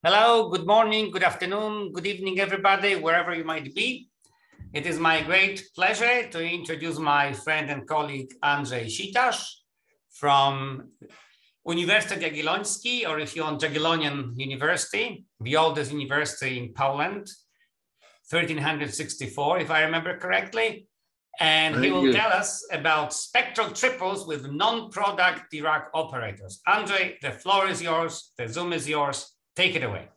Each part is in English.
Hello, good morning, good afternoon, good evening, everybody, wherever you might be. It is my great pleasure to introduce my friend and colleague ANDRZEJ SITARZ from Uniwersytet Jagielloński, or if you want, Jagiellonian University, the oldest university in Poland, 1364, if I remember correctly. And he will tell us about spectral triples with non-product Dirac operators. ANDRZEJ, the floor is yours, the Zoom is yours. Take it away.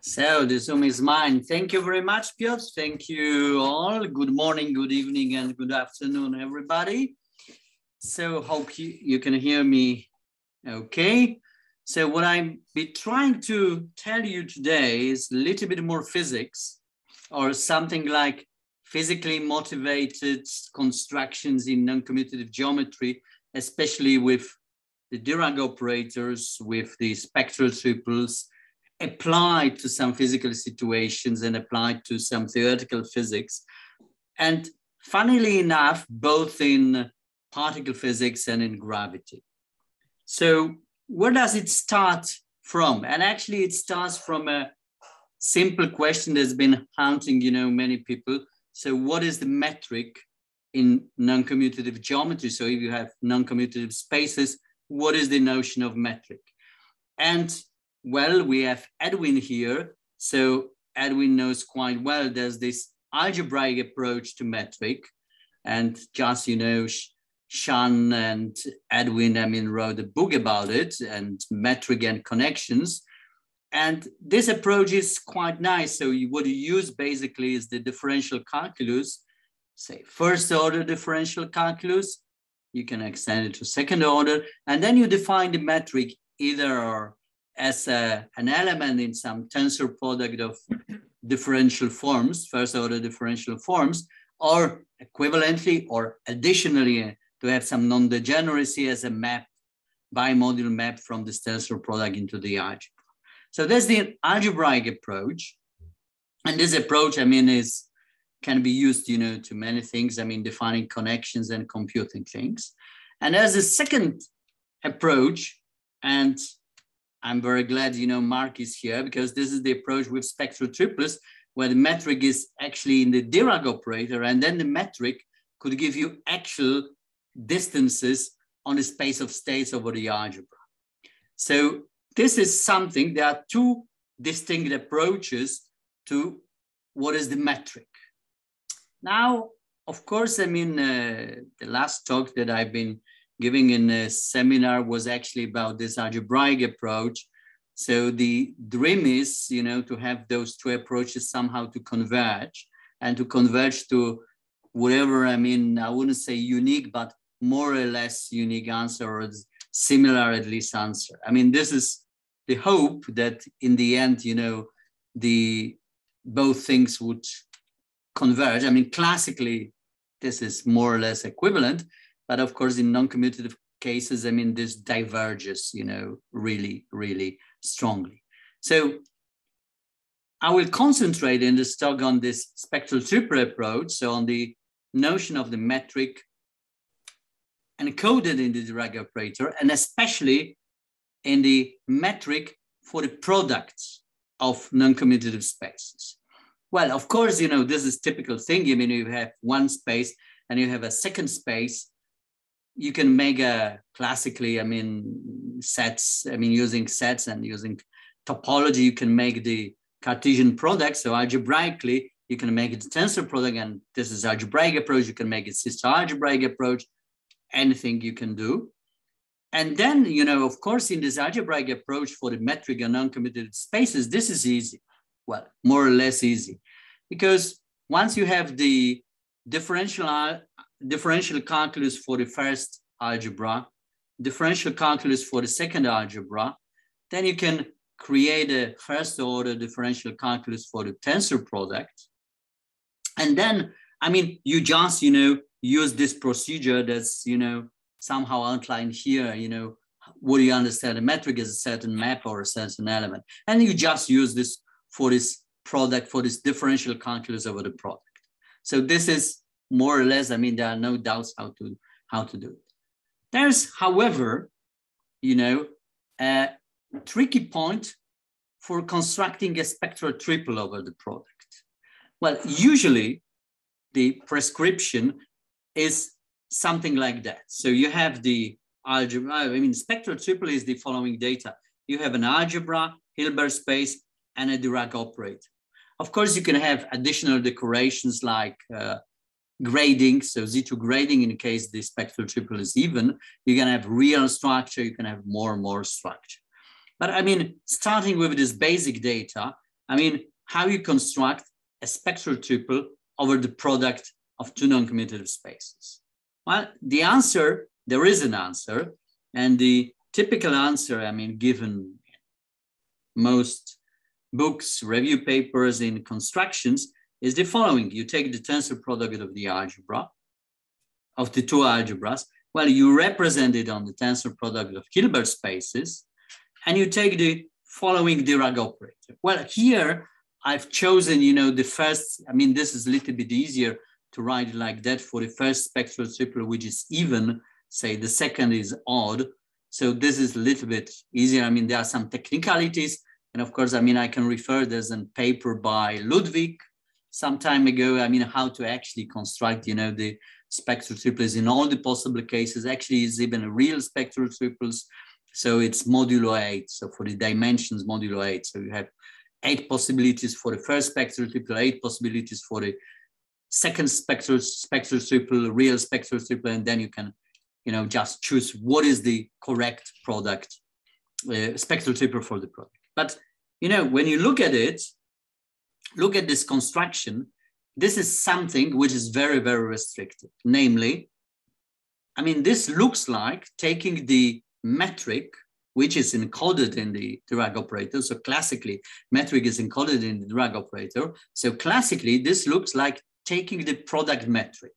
So the Zoom is mine. Thank you very much, Piotr. Thank you all. Good morning, good evening, and good afternoon, everybody. So hope you can hear me okay. So what I'll be trying to tell you today is a little bit more physics, or something like physically motivated constructions in non-commutative geometry, especially with the Dirac operators, with the spectral triples, applied to some physical situations and applied to some theoretical physics. And funnily enough, both in particle physics and in gravity. So where does it start from? And actually it starts from a simple question that's been haunting, many people. So what is the metric in non-commutative geometry? So if you have non-commutative spaces, what is the notion of metric? And well, we have Edwin here. So Edwin knows quite well there's this algebraic approach to metric. And just, Sean and Edwin, wrote a book about it, and metric and connections. And this approach is quite nice. So what you use basically is the differential calculus, say first order differential calculus. You can extend it to second order. And then you define the metric either as an element in some tensor product of differential forms, first order differential forms, or equivalently or additionally to have some non-degeneracy as a map, bimodal map from this tensor product into the algebra. So that's the algebraic approach. And this approach, can be used, to many things, defining connections and computing things. And as a second approach, and I'm very glad, Mark is here, because this is the approach with spectral triplets, where the metric is actually in the Dirac operator, and then the metric could give you actual distances on the space of states over the algebra. So this is something, there are two distinct approaches to what is the metric. Now, of course, the last talk that I've been giving in a seminar was actually about this algebraic approach. So the dream is, to have those two approaches somehow to converge, and to converge to whatever, I wouldn't say unique, but more or less unique answer, or similar at least answer. This is the hope that in the end, both things would converge. Classically, this is more or less equivalent. But of course, in non-commutative cases, this diverges, really, really strongly. So I will concentrate in this talk on this spectral triple approach, so on the notion of the metric encoded in the Dirac operator, and especially in the metric for the products of non-commutative spaces. Well, of course, this is typical thing. You have one space and you have a second space. You can make a classically, sets, using sets and using topology, you can make the Cartesian product. So algebraically, you can make it a tensor product, and this is algebraic approach. You can make it sister algebraic approach, anything you can do. And then, of course, in this algebraic approach for the metric and non-commutative spaces, this is easy. Well, more or less easy, because once you have the differential calculus for the first algebra, differential calculus for the second algebra, then you can create a first order differential calculus for the tensor product. And then, you just, use this procedure that's, somehow outlined here, what do you understand? A metric is a certain map or a certain element. And you just use this for this product, for this differential calculus over the product. So this is more or less, there are no doubts how to do it. There's, however, a tricky point for constructing a spectral triple over the product? Well, usually the prescription is something like that. So you have the algebra, I mean, spectral triple is the following data. You have an algebra, Hilbert space, and a Dirac operator. Of course, you can have additional decorations like grading, so Z2 grading in case the spectral triple is even. You can have real structure, you can have more and more structure. But I mean, starting with this basic data, I mean, how you construct a spectral triple over the product of two non-commutative spaces? Well, the answer, there is an answer, and the typical answer, I mean, given most books, review papers in constructions, is the following. You take the tensor product of the algebra, of the two algebras. Well, you represent it on the tensor product of Hilbert spaces, and you take the following Dirac operator. Well, here I've chosen, you know, the first, I mean, this is a little bit easier to write like that for the first spectral triple, which is even, say the second is odd. So this is a little bit easier. I mean, there are some technicalities. And of course, I mean, I can refer, there's a paper by Ludwig some time ago, I mean, how to actually construct, you know, the spectral triples in all the possible cases. Actually, it's even a real spectral triples. So it's modulo 8. So for the dimensions, modulo 8. So you have 8 possibilities for the first spectral triple, 8 possibilities for the second spectral triple, real spectral triple, and then you can, you know, just choose what is the correct product, spectral triple for the product. But, you know, when you look at it, look at this construction, this is something which is very, very restricted. Namely, I mean, this looks like taking the metric, which is encoded in the Dirac operator. So classically, metric is encoded in the Dirac operator. So classically, this looks like taking the product metric.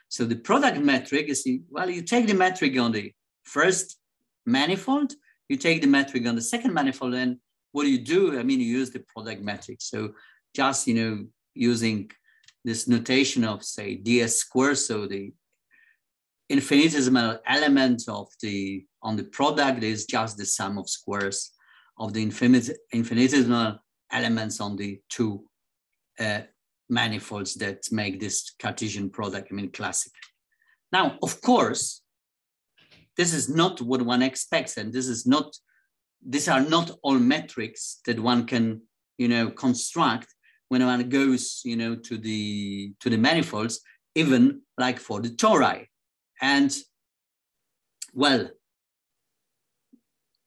So the product metric is, well, you take the metric on the first manifold, you take the metric on the second manifold, and what do? I mean, you use the product metric. So just, you know, using this notation of, say, ds squared, so the infinitesimal element of the, on the product is just the sum of squares of the infinitesimal elements on the two manifolds that make this Cartesian product, I mean, classic. Now, of course, this is not what one expects, and this is not, these are not all metrics that one can, you know, construct when one goes, you know, to the manifolds, even like for the tori. And well,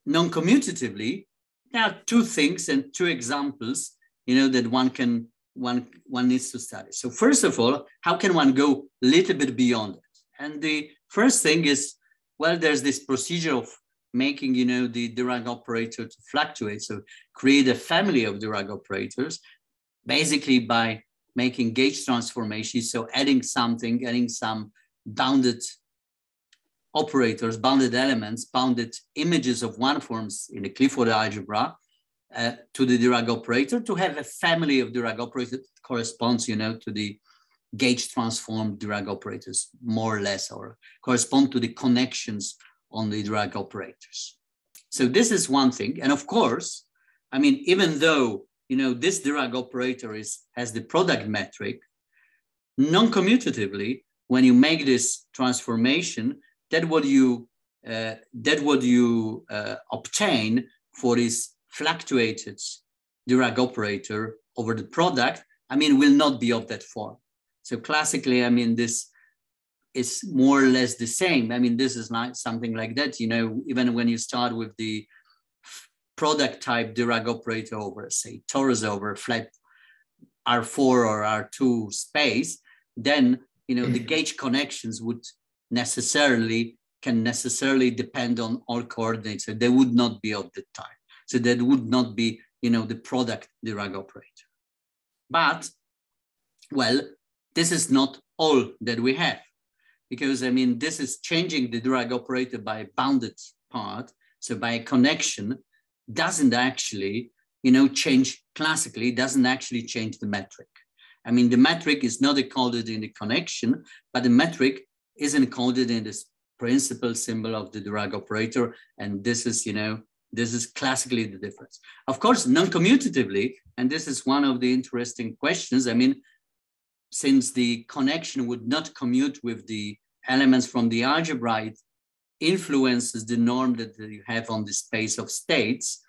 non-commutatively, there are two things and two examples, you know, that one needs to study. So first of all, how can one go a little bit beyond it? And the first thing is, well, there's this procedure of making, you know, the Dirac operator to fluctuate. So create a family of Dirac operators, basically by making gauge transformations. So adding some bounded operators, bounded elements, bounded images of one forms in the Clifford algebra to the Dirac operator to have a family of Dirac operators that corresponds, you know, to the gauge transformed Dirac operators, more or less, or correspond to the connections on the Dirac operators. So this is one thing. And of course, I mean, even though, you know, this Dirac operator has the product metric, non-commutatively, when you make this transformation, that what you obtain for this fluctuated Dirac operator over the product, I mean, will not be of that form. So classically, I mean, this is more or less the same. I mean, this is not something like that, you know, even when you start with the product type Dirac operator over, say, torus over flat R4 or R2 space, then, you know, the gauge connections can necessarily depend on all coordinates. So they would not be of the type. So that would not be, you know, the product Dirac operator. But, well, this is not all that we have, because, I mean, this is changing the Dirac operator by a bounded part. So by a connection doesn't actually, you know, change classically, doesn't actually change the metric. I mean, the metric is not encoded in the connection, but the metric is encoded in this principal symbol of the Dirac operator. And this is, you know, This is classically the difference. Of course, non-commutatively, and this is one of the interesting questions. I mean, since the connection would not commute with the elements from the algebra, it influences the norm that you have on the space of states.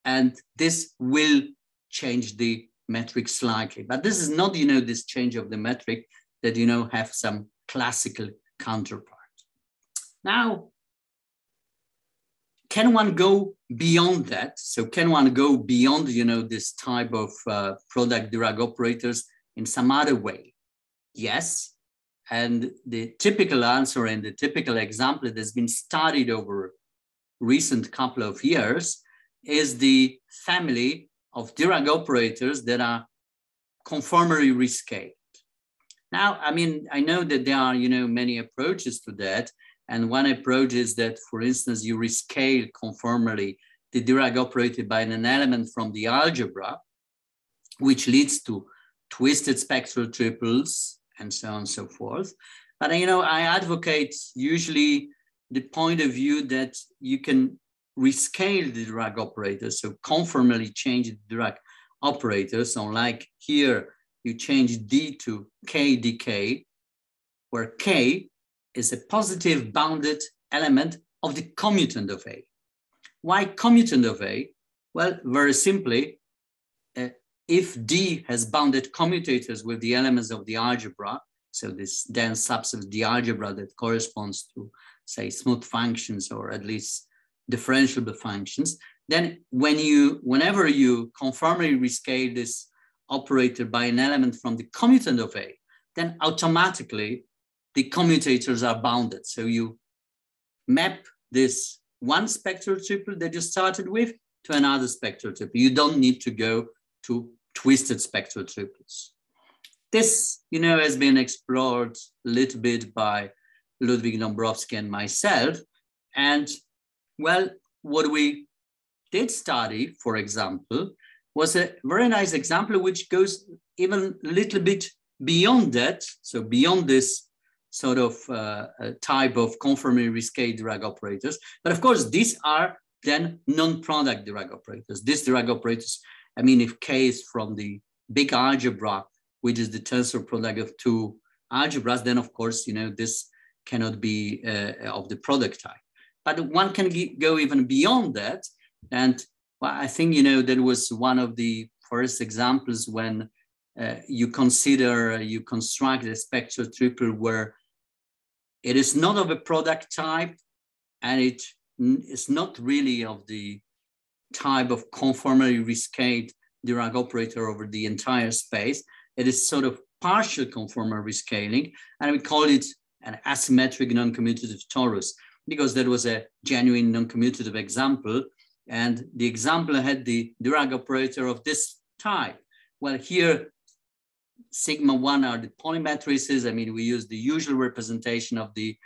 And this will change the metric slightly. But this is not, this change of the metric that, have some classical counterpart. Now, can one go beyond that? So can one go beyond, this type of product Dirac operators in some other way? Yes. And the typical answer and the typical example that has been studied over recent couple of years is the family of Dirac operators that are conformally rescaled. Now, I mean, I know that there are, many approaches to that. And one approach is that, for instance, you rescale conformally the Dirac operator by an element from the algebra, which leads to twisted spectral triples and so on and so forth. But, I advocate usually the point of view that you can rescale the Dirac operator, so conformally change the Dirac operator. So like here, you change D to K dk, where K is a positive bounded element of the commutant of A. Why commutant of A? Well, very simply, if D has bounded commutators with the elements of the algebra, so this dense subset of the algebra that corresponds to, say, smooth functions or at least differentiable functions, then whenever you conformally rescale this operator by an element from the commutant of A, then automatically the commutators are bounded. So you map this one spectral triple that you started with to another spectral triple. You don't need to go to twisted spectral triples. This, has been explored a little bit by Ludwig Dąbrowski and myself. And well, what we did study, for example, was a very nice example which goes even a little bit beyond that. So beyond this sort of type of conformally rescaled Dirac operators. But of course, these are then non-product Dirac operators. These Dirac operators, I mean, if K is from the big algebra, which is the tensor product of two algebras, then of course, this cannot be of the product type. But one can go even beyond that. And well, I think, that was one of the first examples when you construct a spectral triple where it is not of a product type and it is not really of the type of conformally rescaled Dirac operator over the entire space. It is sort of partial conformal rescaling, and we call it an asymmetric non-commutative torus, because that was a genuine non-commutative example. And the example had the Dirac operator of this type. Well, here, sigma 1 are the polymatrices. I mean, we use the usual representation of the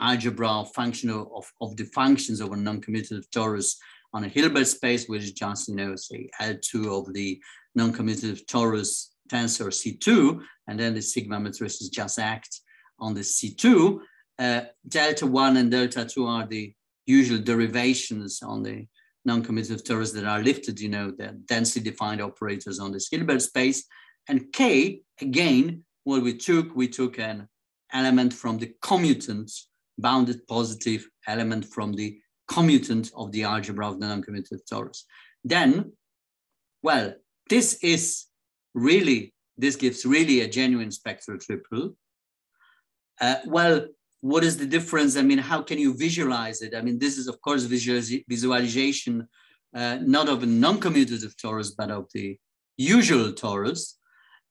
algebra function of the functions of a non-commutative torus on a Hilbert space, which is just, say L2 of the non-commutative torus tensor C2, and then the sigma matrices just act on the C2. Delta 1 and delta 2 are the usual derivations on the non-commutative torus that are lifted, the densely defined operators on this Hilbert space. And K, again, what we took an element from the commutant, bounded positive element from the commutant of the algebra of the non-commutative torus. Then, well, this gives really a genuine spectral triple. Well, what is the difference? I mean, how can you visualize it? I mean, this is, of course, visualization not of a non-commutative torus, but of the usual torus.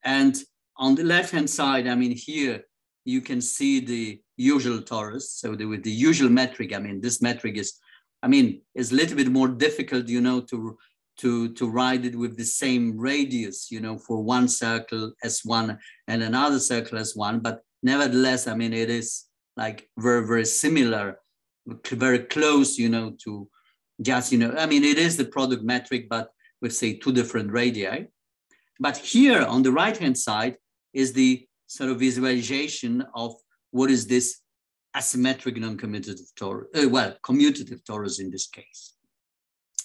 And on the left-hand side, I mean, here you can see the usual torus. So with the usual metric, I mean, this metric is a little bit more difficult, to write it with the same radius, for one circle S1 and another circle S1. But nevertheless, I mean, it is like very, very similar, very close, to just, I mean, it is the product metric, but with, say, two different radii. But here on the right-hand side is the sort of visualization of what is this asymmetric non-commutative torus, well, commutative torus in this case.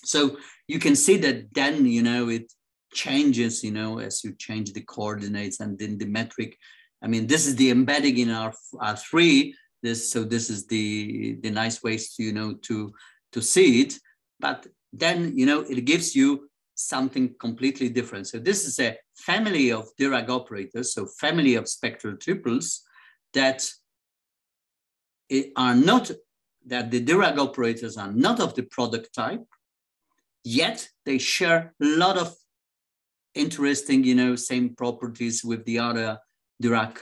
So you can see that then, it changes, as you change the coordinates and then the metric. I mean, this is the embedding in R3. So this is the nice ways to, to see it. But then, it gives you something completely different. So this is a family of Dirac operators, so family of spectral tuples that are not, that the Dirac operators are not of the product type, yet they share a lot of interesting, same properties with the other Dirac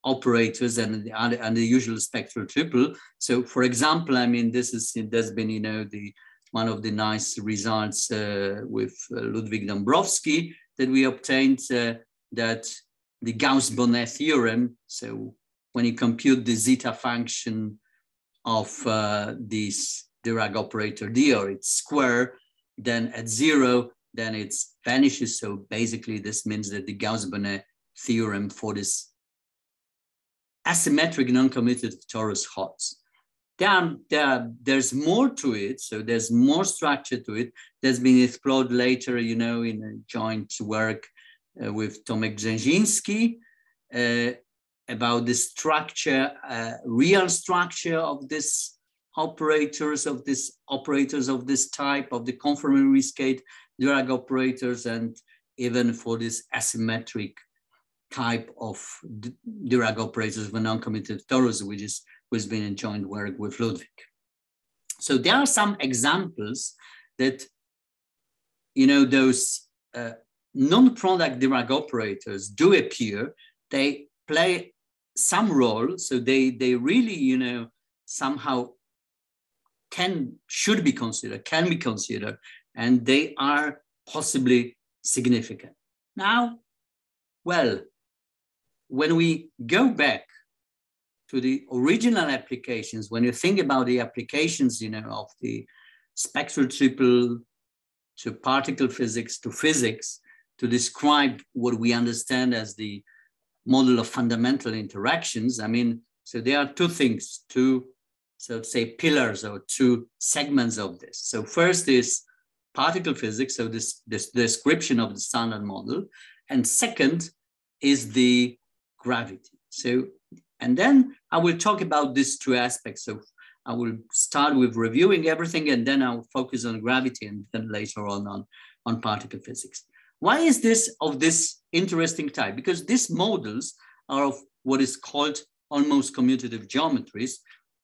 operators and the usual spectral tuple. So for example, I mean, there's been, one of the nice results with Ludwig Dąbrowski that we obtained, that the Gauss-Bonnet theorem, so when you compute the zeta function of this Dirac operator D, or its square, then at 0, then it vanishes. So basically this means that the Gauss-Bonnet theorem for this asymmetric non-commutative torus holds. There's more to it, so there's more structure to it. That's been explored later, in a joint work with Tomek Brzęziński about the structure, real structure of this operators of this type, of the conformally scaled Dirac operators, and even for this asymmetric type of Dirac operators of a non-commutative torus, which has been in joint work with Ludwig. So there are some examples that, those non-product Dirac operators do appear. They play some role, so they really, somehow can be considered, and they are possibly significant. Now, well, when we go back to the original applications, when you think about the applications, of the spectral tuple to particle physics to physics, to describe what we understand as the model of fundamental interactions, I mean, so there are two things, so to say, pillars or two segments of this. So first is particle physics, so this description of the standard model, and second is the gravity. So, and then I will talk about these two aspects. So I will start with reviewing everything, and then I'll focus on gravity, and then later on particle physics. Why is this of this interesting type? Because these models are of what is called almost commutative geometries.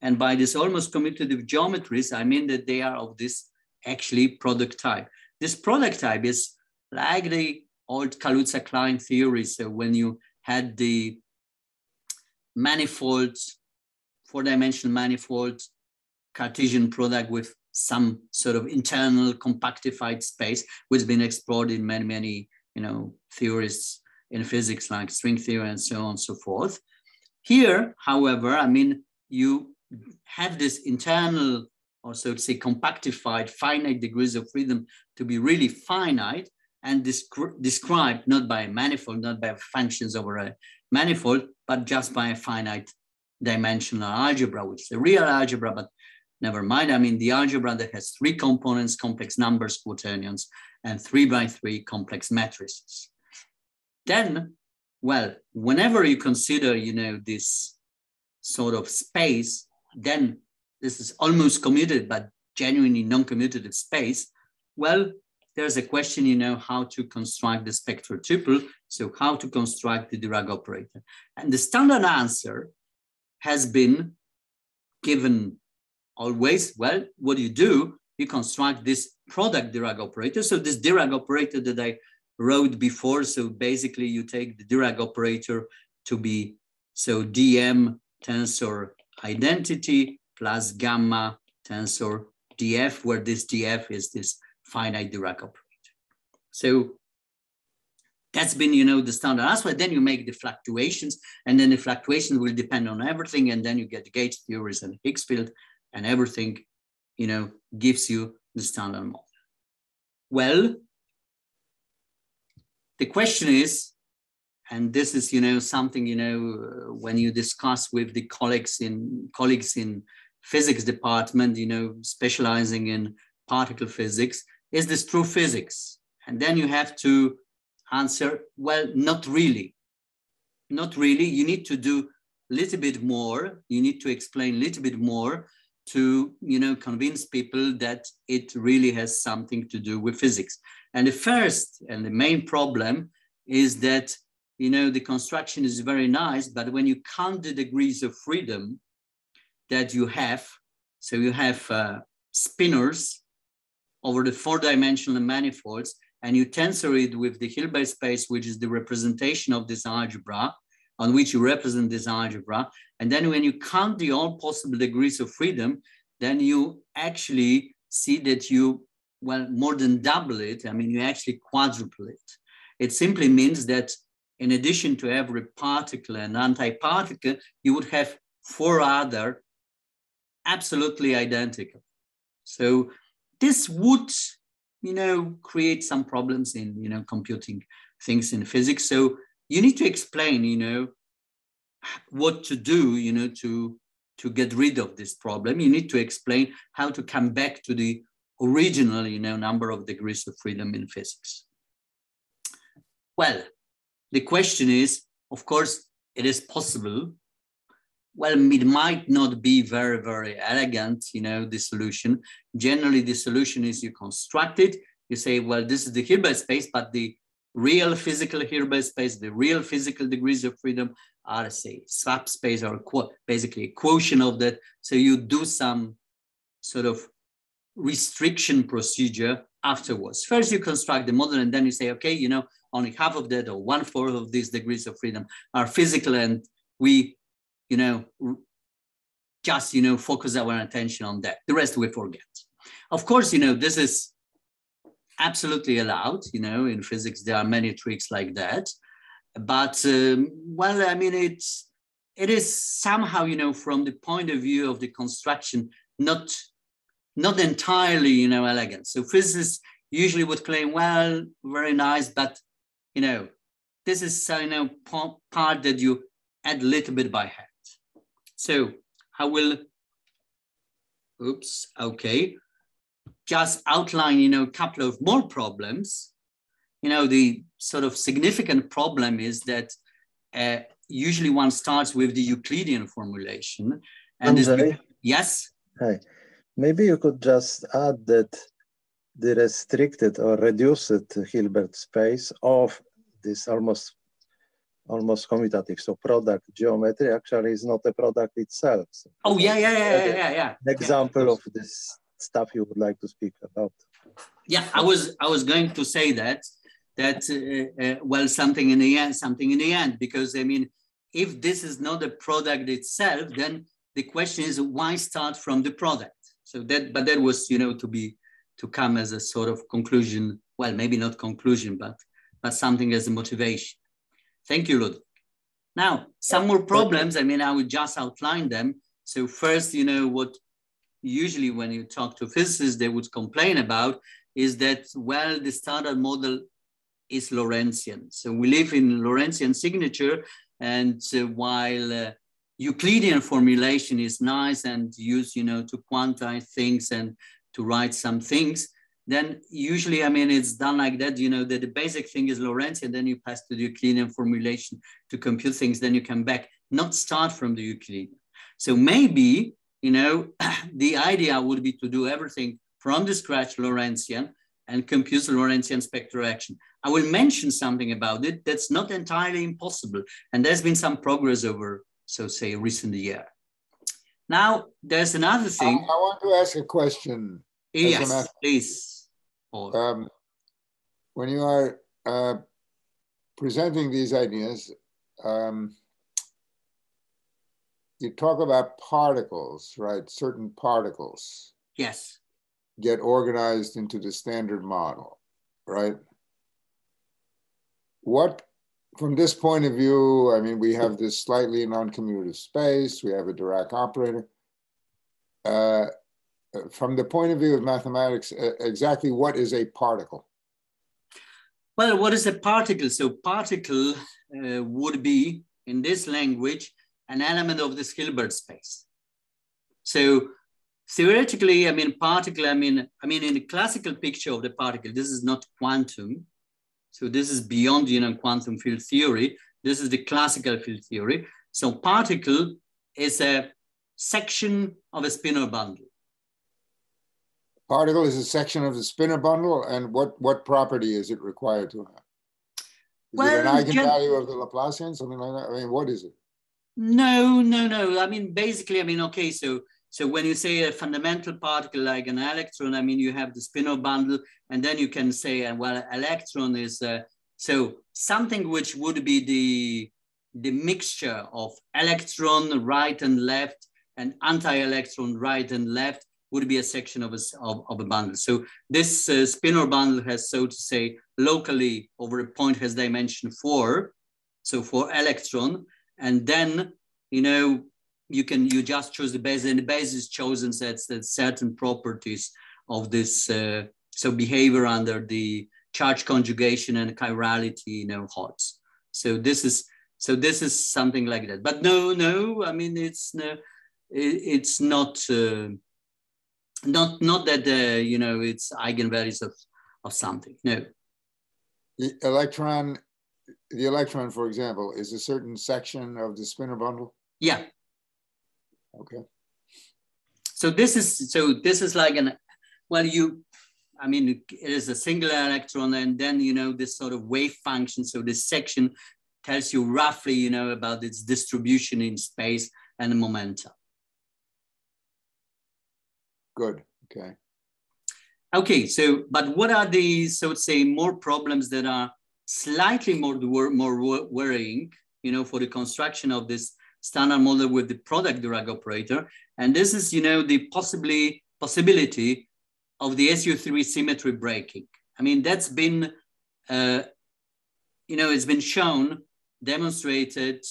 And by this almost commutative geometries, I mean that they are of this actually product type. This product type is like the old Kaluza-Klein theory. So when you had the manifold, 4-dimensional manifold Cartesian product with some sort of internal compactified space, which has been explored in many theories in physics like string theory and so on and so forth. Here, however, I mean, you have this internal, or so to say, compactified finite degrees of freedom to be really finite and described not by a manifold, not by functions over a manifold, but just by a finite dimensional algebra, which is a real algebra, but never mind. I mean, the algebra that has 3 components, complex numbers, quaternions, and 3x3 complex matrices. Then, well, whenever you consider, this sort of space, then this is almost commutative, but genuinely non-commutative space. Well, there's a question, how to construct the spectral tuple. So how to construct the Dirac operator. And the standard answer has been given always. Well, what do? You construct this product Dirac operator. So this Dirac operator that I wrote before. So basically you take the Dirac operator to be, so dm tensor identity plus gamma tensor df, where this df is this finite Dirac operator. So that's been, the standard answer. Then you make the fluctuations, and then the fluctuations will depend on everything, and then you get the gauge theories and Higgs field, and everything, gives you the standard model. Well, the question is, And this is, you know, something, you know, when you discuss with the colleagues in physics department, you know, specializing in particle physics, is this true physics? And then you have to answer, well, not really. Not really. You need to do a little bit more. You need to explain a little bit more to, you know, convince people that it really has something to do with physics. And the first and the main problem is that, you know, the construction is very nice, but when you count the degrees of freedom that you have, so you have spinors over the four-dimensional manifolds, and you tensor it with the Hilbert space, which is the representation of this algebra, on which you represent this algebra. And then when you count the all possible degrees of freedom, then you actually see that you, well, more than double it. I mean, you actually quadruple it. It simply means that in addition to every particle and antiparticle, you would have four other absolutely identical. So this would, you know, create some problems in, you know, computing things in physics. So you need to explain, you know, what to do, you know, to get rid of this problem. You need to explain how to come back to the original, you know, number of degrees of freedom in physics. Well, the question is, of course, it is possible. Well, it might not be very, very elegant, you know, the solution. Generally, the solution is you construct it. You say, well, this is the Hilbert space, but the real physical Hilbert space, the real physical degrees of freedom are, say, subspace or basically a quotient of that. So you do some sort of restriction procedure afterwards. First, you construct the model, and then you say, okay, you know, only half of that or 1/4 of these degrees of freedom are physical, and we, you know, just, you know, focus our attention on that. The rest we forget. Of course, you know, this is absolutely allowed. You know, in physics, there are many tricks like that. But, well, I mean, it is somehow, you know, from the point of view of the construction, not entirely, you know, elegant. So physicists usually would claim, well, very nice, but, you know, this is, you know, part that you add a little bit by hand. So I will, just outline, you know, a couple of more problems. You know, the sort of significant problem is that usually one starts with the Euclidean formulation. And Andrzej? Yes? Hi. Maybe you could just add that the restricted or reduced Hilbert space of this almost commutative. So product geometry actually is not a product itself. So oh, yeah. An example of this stuff you would like to speak about. Yeah, I was going to say that well, something in the end, because I mean, if this is not a product itself, then the question is why start from the product? So but that was, you know, to come as a sort of conclusion. Well, maybe not conclusion, but something as a motivation. Thank you, Ludwig. Now, some more problems. I mean, I would just outline them. So first, you know, what usually when you talk to physicists, they would complain about is that, well, the standard model is Lorentzian. So we live in Lorentzian signature, and while Euclidean formulation is nice and used, you know, to quantize things and to write some things, then usually, I mean, it's done like that, you know, that the basic thing is Lorentzian, then you pass to the Euclidean formulation to compute things, then you come back, not start from the Euclidean. So maybe, you know, the idea would be to do everything from the scratch Lorentzian and compute Lorentzian spectral action. I will mention something about it that's not entirely impossible. And there's been some progress over, so say, recent year. Now, there's another thing. I want to ask a question. Yes, please. When you are presenting these ideas, you talk about particles, right? Certain particles. Yes. Get organized into the standard model, right? What, from this point of view, I mean, we have this slightly non-commutative space, we have a Dirac operator. From the point of view of mathematics, exactly what is a particle? Well, what is a particle? So particle would be, in this language, an element of this Hilbert space. So theoretically, I mean, particle, I mean, in the classical picture of the particle, this is not quantum. So this is beyond, you know, quantum field theory. This is the classical field theory. So particle is a section of a spinor bundle. Particle is a section of the spinor bundle, and what property is it required to have? Is it an eigenvalue of the Laplacian, something like that? I mean, what is it? No. I mean, basically, I mean, okay, so when you say a fundamental particle like an electron, I mean, you have the spinor bundle, and then you can say, well, electron is, so something which would be the mixture of electron right and left and anti-electron right and left would be a section of a bundle. So this spinor bundle has, so to say, locally over a point has dimension 4, so for electron, and then, you know, you just choose the base, and the base is chosen sets that certain properties of this, so behavior under the charge conjugation and chirality, you know, holds. So this is something like that. But no, I mean, it's not that you know, it's eigenvalues of something. No. The electron, for example, is a certain section of the spinor bundle. Yeah. Okay. So this is like an, well, I mean, it is a singular electron, and then, you know, this sort of wave function. So this section tells you roughly, you know, about its distribution in space and the momentum. Good. Okay. Okay. So, but what are the, so to say, more problems that are slightly more worrying, you know, for the construction of this standard model with the product Dirac operator? And this is, you know, the possibility of the SU3 symmetry breaking. I mean, that's been, you know, it's been shown, demonstrated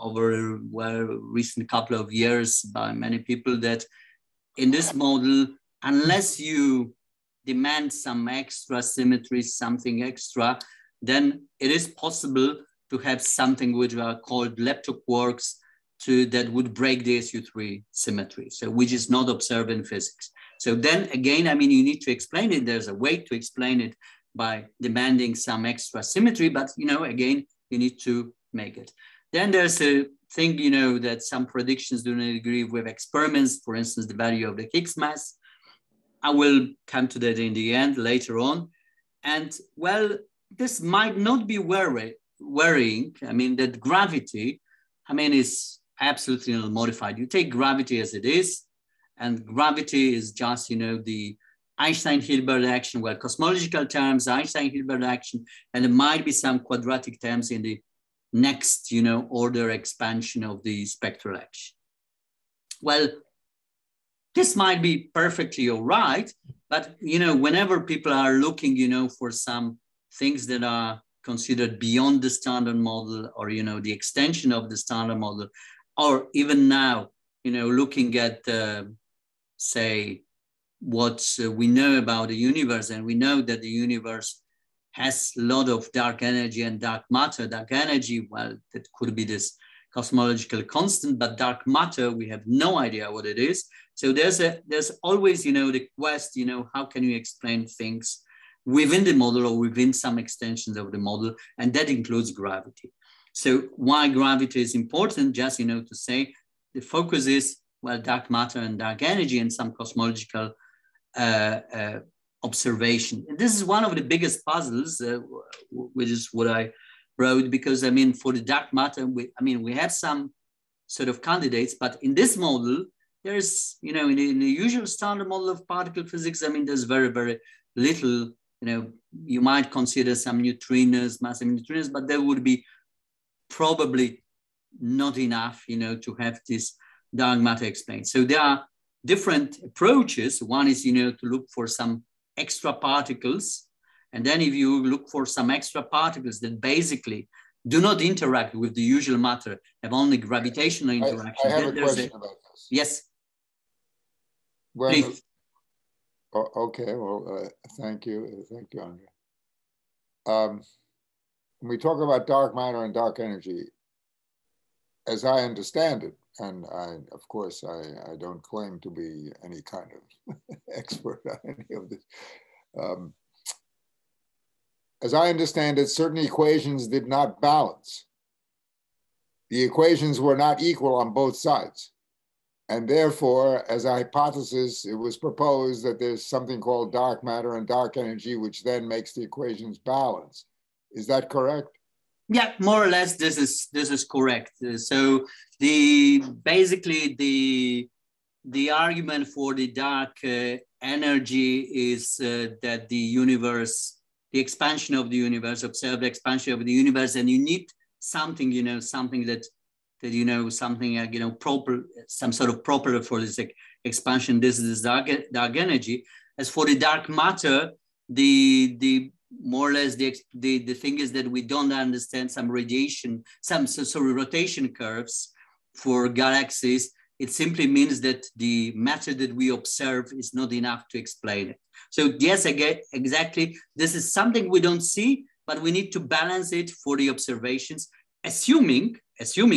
over, well, recent couple of years by many people that in this model, unless you demand some extra symmetry, something extra, then it is possible to have something which are called lepton quarks that would break the SU3 symmetry, so which is not observed in physics. So then again, I mean, you need to explain it. There's a way to explain it by demanding some extra symmetry, but, you know, again, you need to make it. Then there's a thing, you know, that some predictions do not agree with experiments, for instance, the value of the Higgs mass. I will come to that in the end later on. And well, this might not be worrying. I mean, that gravity, I mean, is absolutely unmodified. You take gravity as it is, and gravity is just, you know, the Einstein-Hilbert action, well, cosmological terms, Einstein-Hilbert action, and there might be some quadratic terms in the next, you know, order expansion of the spectral action. Well, this might be perfectly all right, but, you know, whenever people are looking, you know, for some things that are considered beyond the standard model, or, you know, the extension of the standard model, or even now, you know, looking at, say, what we know about the universe, and we know that the universe has a lot of dark energy and dark matter. Dark energy, well, that could be this cosmological constant, but dark matter, we have no idea what it is. So there's always, you know, the quest, you know, how can you explain things within the model or within some extensions of the model, and that includes gravity. So why gravity is important, just, you know, to say the focus is, well, dark matter and dark energy and some cosmological observation. And this is one of the biggest puzzles, which is what I wrote, because, I mean, for the dark matter, we have some sort of candidates, but in this model, there's, you know, in the usual standard model of particle physics, I mean, there's very, very little, you know, you might consider some neutrinos, massive neutrinos, but there would be probably not enough, you know, to have this dark matter explained. So there are different approaches. One is, you know, to look for some extra particles. And then if you look for some extra particles that basically do not interact with the usual matter, have only gravitational interaction. I have a question about this. Yes. Please. Okay, well, thank you, Andre. when we talk about dark matter and dark energy, as I understand it, and of course, I don't claim to be any kind of expert on any of this. As I understand it, certain equations did not balance. The equations were not equal on both sides. And therefore, as a hypothesis, it was proposed that there's something called dark matter and dark energy, which then makes the equations balance. Is that correct? Yeah, more or less, this is correct. So basically the argument for the dark energy is that the universe, the expansion of the universe, observe the expansion of the universe, and you need something, something that something proper, some sort of proper for this expansion. This is dark energy. As for the dark matter, the more or less the thing is that we don't understand some radiation, some rotation curves for galaxies. It simply means that the matter that we observe is not enough to explain it. So yes, again, exactly. This is something we don't see, but we need to balance it for the observations, assuming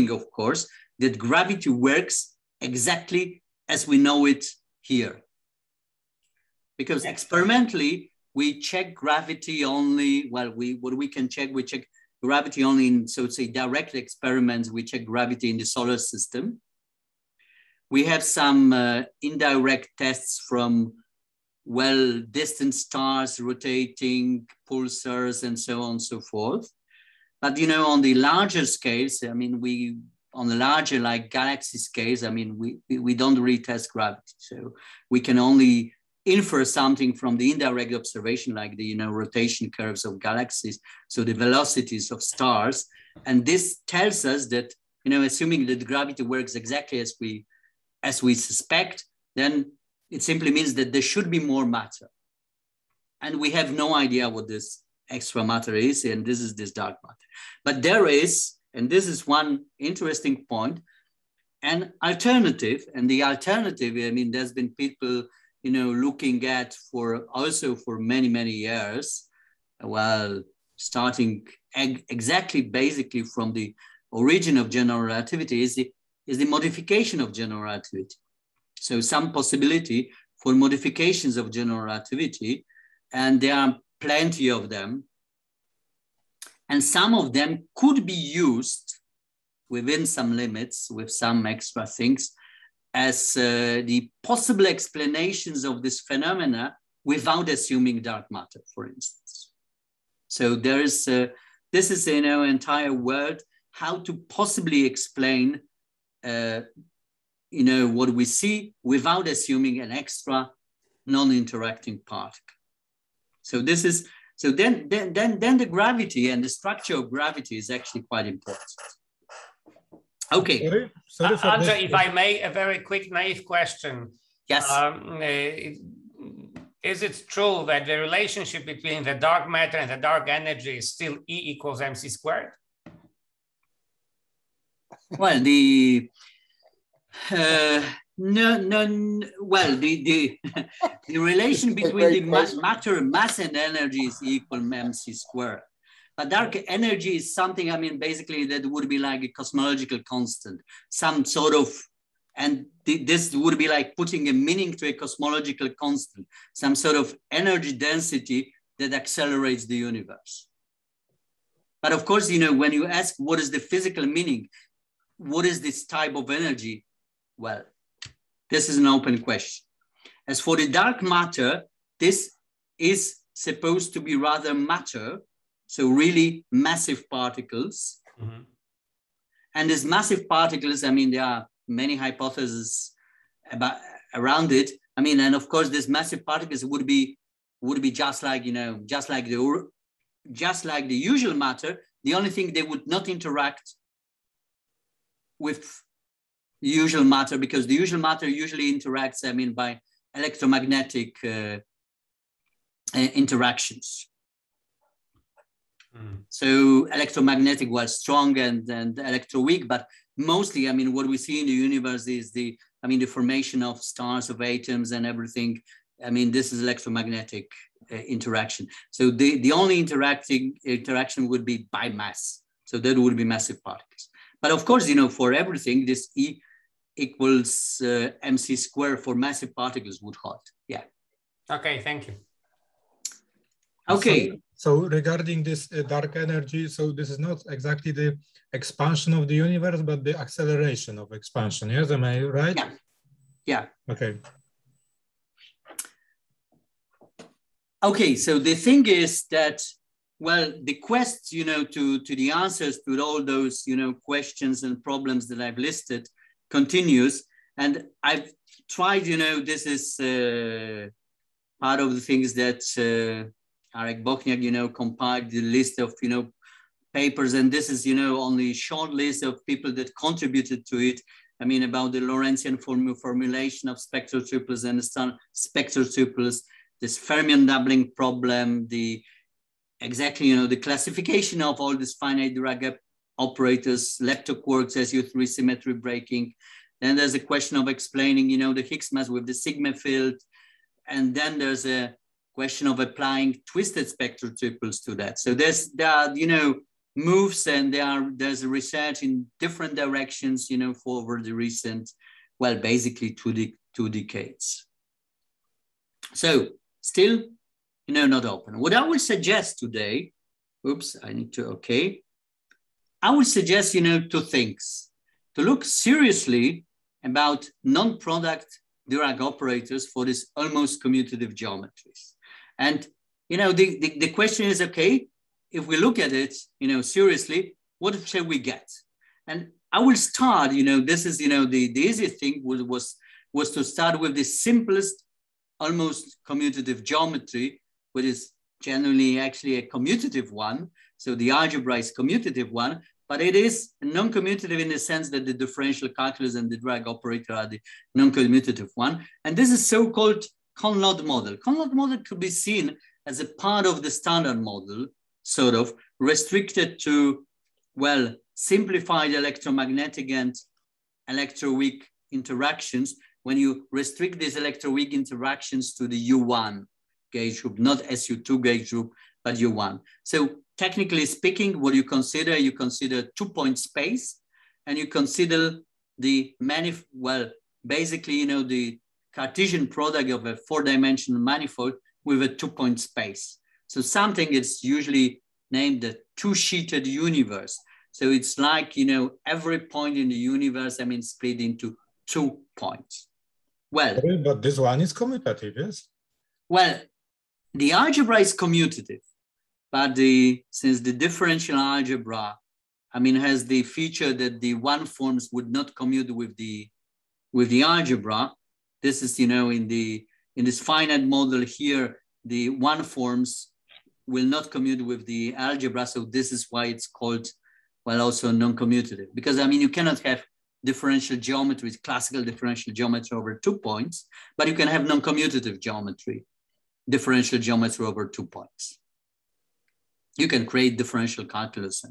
of course, that gravity works exactly as we know it here. Because experimentally, we check gravity only, we check gravity only in, so to say, direct experiments. We check gravity in the solar system. We have some indirect tests from distant stars, rotating pulsars, and so on and so forth. But on the larger scales, on the larger like galaxy scales, we don't really test gravity. So we can only infer something from the indirect observation, like the rotation curves of galaxies, so the velocities of stars. And this tells us that, assuming that gravity works exactly as we suspect, then it simply means that there should be more matter. And we have no idea what this extra matter is, and this is this dark matter. But there is, and this is one interesting point, an alternative. And the alternative, there's been people, looking at for many, many years, starting exactly basically from the origin of general relativity is the modification of general relativity. So some possibility for modifications of general relativity, and there are plenty of them. And some of them could be used within some limits with some extra things as the possible explanations of this phenomena without assuming dark matter, for instance. So there is, this is an entire world, how to possibly explain what we see without assuming an extra non-interacting particle. So this is, so then the gravity and the structure of gravity is actually quite important. Okay. Sorry Andrzej, if I may, a very quick naive question. Yes. Is it true that the relationship between the dark matter and the dark energy is still E equals mc squared? Well, the relation between the matter, mass, and energy is equal mc squared. But dark energy is something, basically that would be like a cosmological constant, some sort of, and this would be like putting a meaning to a cosmological constant, some sort of energy density that accelerates the universe. But of course, when you ask what is the physical meaning, what is this type of energy? Well, this is an open question. As for the dark matter, this is supposed to be rather matter, so really massive particles. Mm-hmm. And these massive particles, there are many hypotheses around it. And of course, these massive particles would be just like the usual matter. The only thing, they would not interact with the usual matter, because the usual matter usually interacts, by electromagnetic interactions. So electromagnetic was strong and electro weak, but mostly, what we see in the universe is the formation of stars, of atoms and everything I mean, this is electromagnetic interaction. So the only interaction would be by mass. So that would be massive particles. But of course, you know, for everything, this E equals mc squared for massive particles would hold. Yeah. Okay, thank you. Okay. So regarding this dark energy, so this is not exactly the expansion of the universe, but the acceleration of expansion. Yes, am I right? Yeah. Yeah. Okay. Okay, so the thing is that, well, the quest, you know, to the answers to all those, you know, questions and problems that I've listed continues. And I've tried, you know, this is part of the things that Arek Bochniak, you know, compiled the list of, you know, papers. And this is, you know, only a short list of people that contributed to it. I mean, about the Lorentzian formulation of spectral triples and the spectral triples, this fermion doubling problem, the exactly, you know, the classification of all these finite Dirac operators, leptoquarks, SU3 symmetry breaking. Then there's a question of explaining, you know, the Higgs mass with the sigma field. And then there's a question of applying twisted spectral triples to that. So there are, you know, moves, and there's a research in different directions, you know, for over the recent, well, basically 2 decades. So still, you know, not open. What I would suggest today, oops, I need to, okay. I would suggest, you know, 2 things. To look seriously about non-product Dirac operators for this almost commutative geometries. And, you know, the question is, okay, if we look at it, you know, seriously, what shall we get? And I will start, you know, this is, you know, the easiest thing was to start with the simplest almost commutative geometry, which is generally actually a commutative one. So the algebra is commutative one, but it is non-commutative in the sense that the differential calculus and the Dirac operator are the non-commutative one. And this is so-called Conlott model. Conlott model could be seen as a part of the standard model, sort of restricted to, well, simplified electromagnetic and electroweak interactions. When you restrict these electroweak interactions to the U1 gauge group, not SU2 gauge group, but U1. So technically speaking, what you consider 2-point space, and you consider the well, basically, you know, the Cartesian product of a 4-dimensional manifold with a 2-point space. So something is usually named the 2-sheeted universe. So it's like, you know, every point in the universe, I mean, split into 2 points. Well, but this one is commutative, yes? Well, the algebra is commutative, but since the differential algebra, I mean, has the feature that the 1 forms would not commute with the algebra. This is, you know, in this finite model here, the 1 forms will not commute with the algebra. So this is why it's called, well, also non-commutative, because I mean, you cannot have differential geometries, classical differential geometry over 2 points, but you can have non-commutative geometry, differential geometry over 2 points. You can create differential calculus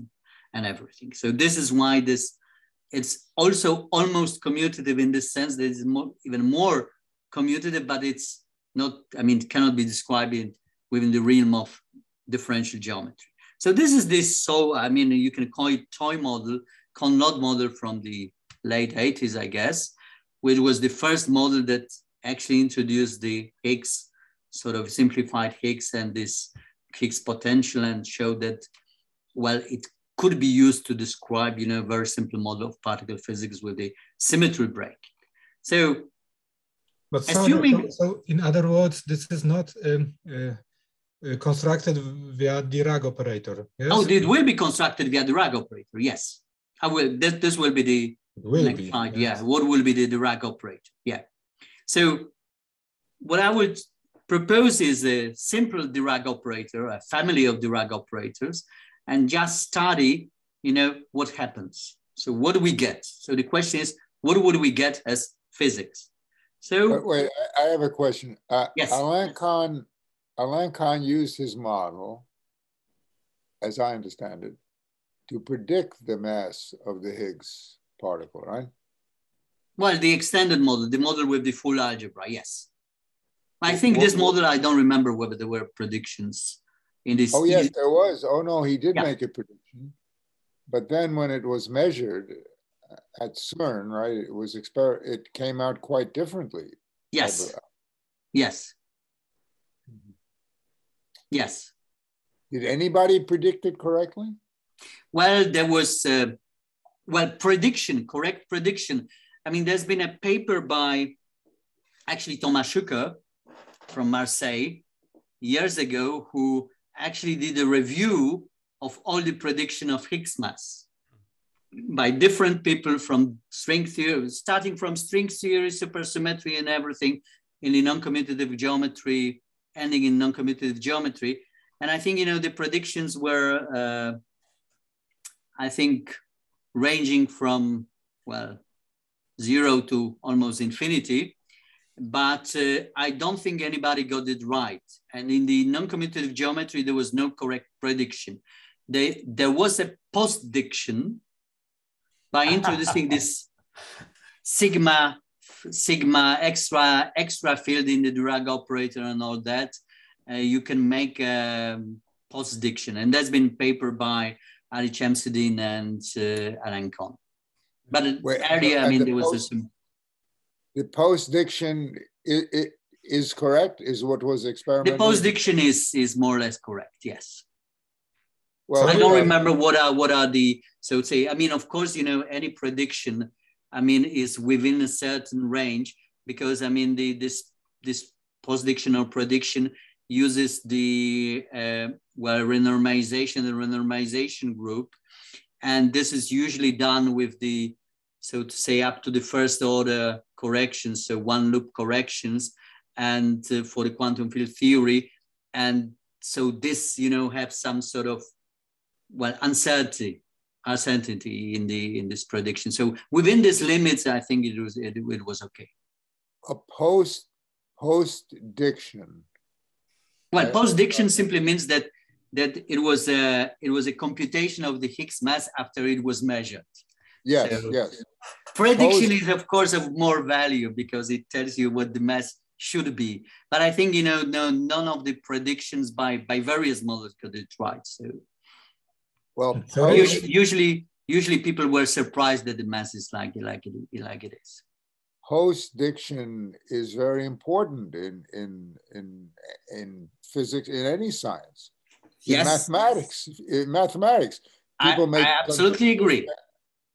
and everything. So this is why it's also almost commutative in this sense that it's even more commutative, but it's not, I mean, it cannot be described within the realm of differential geometry. So this is so I mean, you can call it toy model, Conlott model from the late 80s, I guess, which was the first model that actually introduced the Higgs, sort of simplified Higgs and this Higgs potential, and showed that, well, it could be used to describe, you know, a very simple model of particle physics with a symmetry break. So, but assuming... so in other words, this is not constructed via Dirac operator, yes? Oh, it will be constructed via Dirac operator, yes. I will, this will be the next slide, yes. Yeah, what will be the Dirac operator, yeah. So what I would propose is a simple Dirac operator, a family of Dirac operators, and just study, you know, what happens. So what do we get? So the question is, what would we get as physics? So wait, I have a question. Yes. Alain Kahn used his model, as I understand it, to predict the mass of the Higgs particle, right? Well, the extended model, the model with the full algebra, yes. I think this model, I don't remember whether there were predictions in this. Oh, yes, there was. Oh, no, he did Yeah. make a prediction. But then when it was measured at CERN, right, it came out quite differently. Yes. Yes. Yes. Did anybody predict it correctly? Well, there was, prediction, correct prediction. I mean, there's been a paper by actually Thomas Schucker from Marseille years ago, who actually did a review of all the prediction of Higgs mass by different people from string theory, starting from string theory, supersymmetry and everything in the non-commutative geometry, ending in non-commutative geometry. And I think, you know, the predictions were, I think, ranging from, well, 0 to almost infinity. But I don't think anybody got it right. And in the non-commutative geometry, there was no correct prediction. There was a post-diction by introducing this sigma extra field in the Dirac operator and all that. You can make a post-diction. And that's been papered by Ali Shamsuddin and Alan Kohn. But earlier, I mean, there was some... The post-diction is correct, is what was experimented? The post-diction is more or less correct, yes. Well, I don't remember what are the, so to say, I mean, of course, you know, any prediction, I mean, is within a certain range, because, I mean, this post-diction or prediction uses the, renormalization, the renormalization group. And this is usually done with the, so to say, up to the first order corrections, so one loop corrections, and for the quantum field theory. And so this, you know, have some sort of, well, uncertainty in this prediction. So within these limits, I think it was okay. A post-diction. Well, post-diction simply means that it was a computation of the Higgs mass after it was measured. Yes, so yes. Prediction is, of course, of more value because it tells you what the mass should be. But I think, you know, none of the predictions by various models got it right. So, well, usually people were surprised that the mass is like it is. Post-diction is very important in physics, in any science. Yes. In mathematics, people I absolutely agree.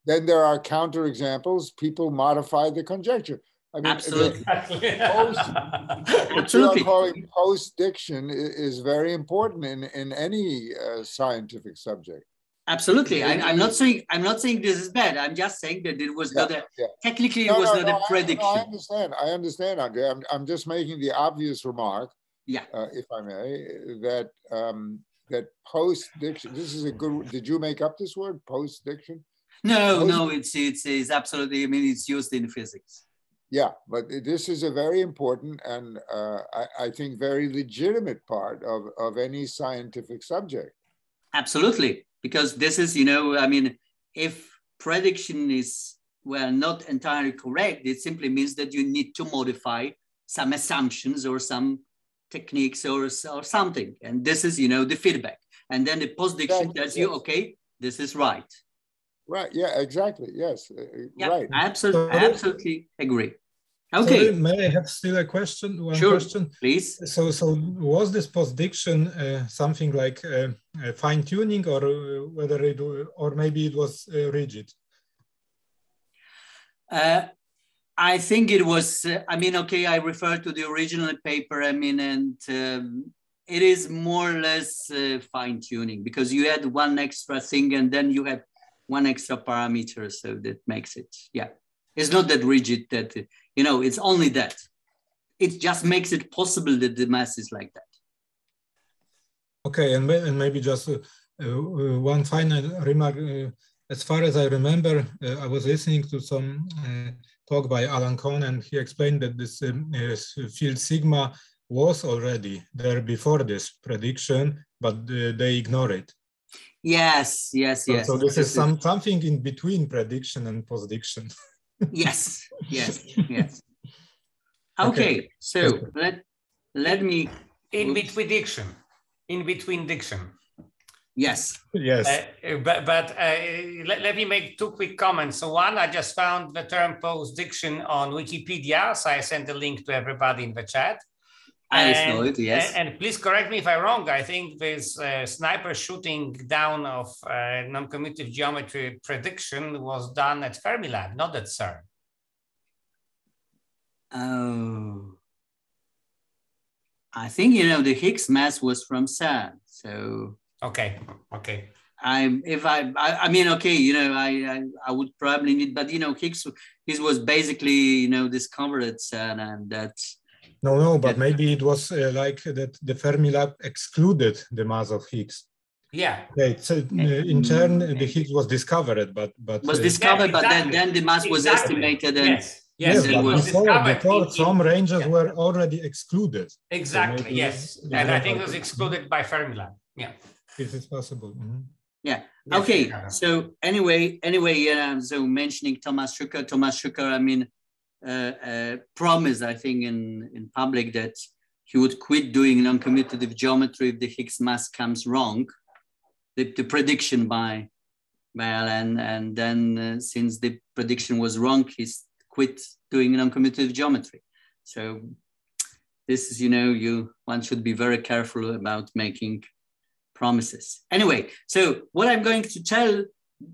Then there are counterexamples. People modify the conjecture. I mean, absolutely. What you're calling post-diction is very important in any scientific subject. Absolutely. I'm not saying this is bad. I'm just saying that it was not a technically it was not a prediction. I understand, Andre. I'm just making the obvious remark. Yeah. If I may, that that post-diction. This is a good. Did you make up this word, post-diction? No, it's absolutely, I mean, it's used in physics. Yeah, but this is a very important and I think very legitimate part of any scientific subject. Absolutely, because this is, you know, I mean, if prediction is, well, not entirely correct, it simply means that you need to modify some assumptions or some techniques or something. And this is, you know, the feedback. And then the post-diction tells you, okay, this is right. Right. Yeah. Exactly. Yes. Yeah, right. I absolutely agree. Okay. Sorry, may I have still a question? One question, please. So was this post-diction something like fine-tuning, or whether it, or maybe it was rigid? I think it was. I mean, okay. I refer to the original paper. I mean, and it is more or less fine-tuning because you had one extra thing and then you had one extra parameter, so that makes it, yeah. It's not that rigid that, you know, it's only that. It just makes it possible that the mass is like that. Okay, and maybe just one final remark. As far as I remember, I was listening to some talk by Alan Kohn, and he explained that this field sigma was already there before this prediction, but they ignore it. Yes. So this is something in between prediction and post-diction. Yes. Okay, so let me... In between diction. In between diction. Yes. Yes. Let me make two quick comments. So one, I just found the term post-diction on Wikipedia, so I sent a link to everybody in the chat. I saw it, yes. And please correct me if I'm wrong. I think this sniper shooting down of non-commutative geometry prediction was done at Fermilab, not at CERN. Oh. I think, you know, the Higgs mass was from CERN, so... Okay. I mean, okay, you know, I would probably need, but you know, Higgs was basically, you know, discovered at CERN, and that's... No, but maybe it was like that the Fermilab excluded the mass of Higgs. Yeah. Okay, so in turn, the Higgs was discovered, but was discovered, yes, exactly. but then the mass was estimated, and yes, but before some ranges were already excluded. Exactly. So yes, and I think it was excluded by Fermilab. Yeah. If it's possible. Mm-hmm. Yeah. Yes, okay. So anyway, so mentioning Thomas Schucker, I mean, promised, I think, in public that he would quit doing non-commutative geometry if the Higgs mass comes wrong, the prediction by Alan, and then since the prediction was wrong, he's quit doing non-commutative geometry. So this is, you know, one should be very careful about making promises. Anyway, so what I'm going to tell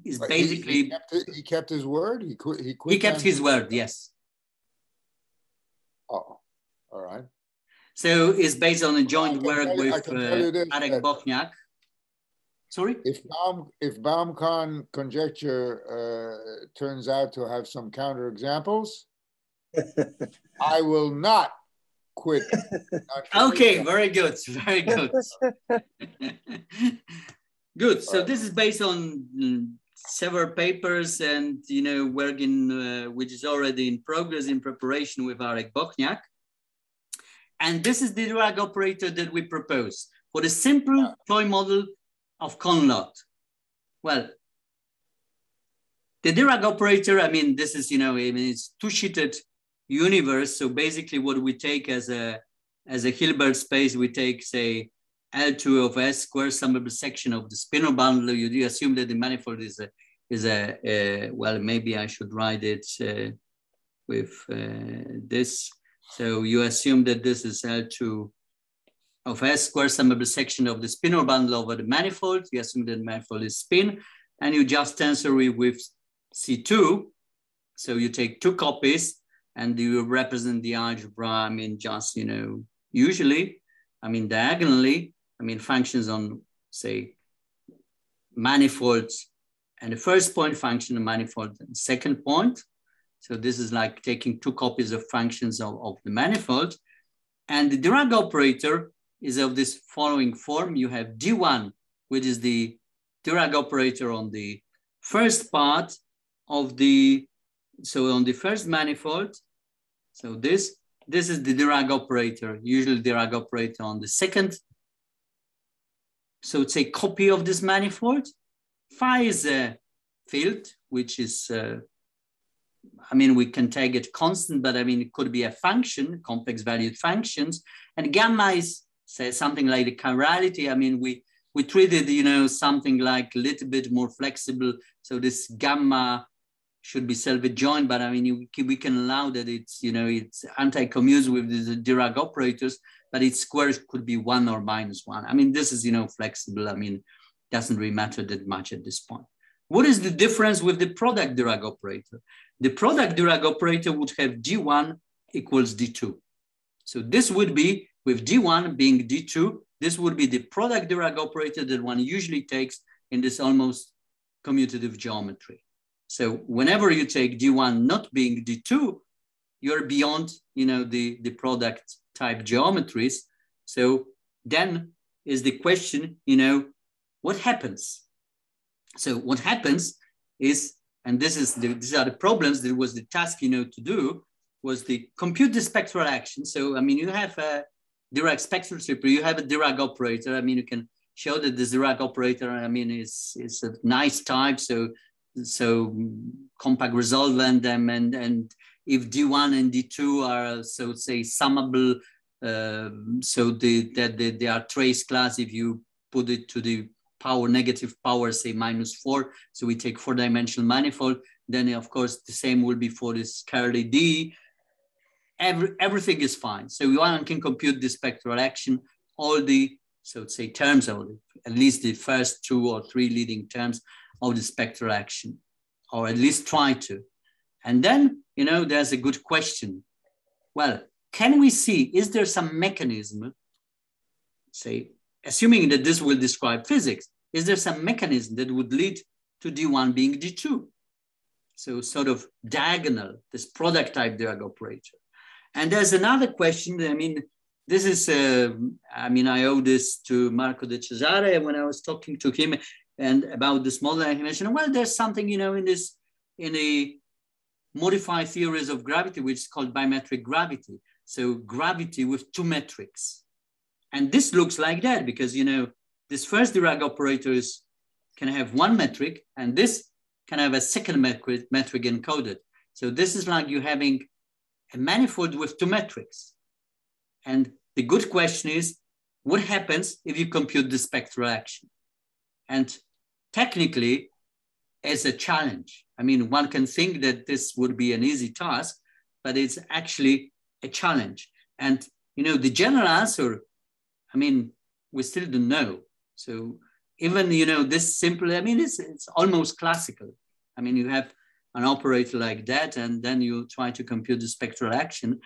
is basically... He kept his word? He quit he kept his word, yes. Oh, all right. So it's based on a joint work with Arek Bochniak. Sorry? If Baum-Kahn conjecture turns out to have some counterexamples, I will not quit. Okay, very good, very good. Good, so this is based on several papers and, you know, work which is already in progress in preparation with Arek Bochniak. And this is the Dirac operator that we propose for the simple toy model of Conlott. Well, the Dirac operator, I mean, this is, you know, I mean, it's two-sheeted universe. So basically what we take as a Hilbert space, we take, say, L2 of S square summable section of the spinor bundle. You assume that the manifold is a well, maybe I should write it with this. So you assume that this is L2 of S square summable section of the spinor bundle over the manifold. You assume that the manifold is spin, and you just tensor it with C2. So you take two copies and you represent the algebra, I mean, just, you know, usually, I mean, diagonally, I mean, functions on, say, manifolds and the first point function, the manifold and second point. So this is like taking two copies of functions of the manifold. And the Dirac operator is of this following form. You have D1, which is the Dirac operator on the first part of the, so on the first manifold. So this is the Dirac operator, usually Dirac operator on the second. So it's a copy of this manifold. Phi is a field, which is, I mean, we can take it constant, but I mean, it could be a function, complex valued functions. And gamma is, say, something like the chirality. I mean, we treated, you know, something like a little bit more flexible. So this gamma should be self-adjoint, but I mean, we can allow that it's, you know, it's anti-commutative with the Dirac operators, but its squares could be 1 or -1. I mean, this is, you know, flexible. I mean, doesn't really matter that much at this point. What is the difference with the product Dirac operator? The product Dirac operator would have D1 equals D2. So this would be, with D1 being D2, this would be the product Dirac operator that one usually takes in this almost commutative geometry. So whenever you take D1 not being D2, you're beyond, you know, the product type geometries. So then is the question, you know, what happens? So what happens is, and these are the problems, that was the task, you know, to do, was the compute the spectral action. So, I mean, you have a Dirac spectral stripper, you have a Dirac operator. I mean, you can show that this Dirac operator, I mean, is a nice type. So compact resolvent them, and if D1 and D2 are, so say, summable So they are trace class if you put it to the power, negative power, say -4. So we take 4-dimensional manifold. Then of course the same will be for this curly D. Everything is fine. So one can compute the spectral action, all the, so to say, terms of it, at least the first 2 or 3 leading terms of the spectral action, or at least try to. And then, you know, there's a good question. Well, can we see, is there some mechanism, say, assuming that this will describe physics, is there some mechanism that would lead to D1 being D2? So sort of diagonal, this product type Dirac operator. And there's another question. I mean, this is, I mean, I owe this to Marco De Cesare when I was talking to him and about this model. He mentioned, well, there's something, you know, in the modified theories of gravity, which is called biometric gravity. So gravity with 2 metrics. And this looks like that because, you know, this first Dirac operator can have 1 metric and this can have a second metric encoded. So this is like you having a manifold with 2 metrics. And the good question is, what happens if you compute the spectral action? And technically, it's a challenge. I mean, one can think that this would be an easy task, but it's actually a challenge. And, you know, the general answer, I mean, we still don't know. So even, you know, this simple, I mean, it's almost classical. I mean, you have an operator like that, and then you try to compute the spectral action,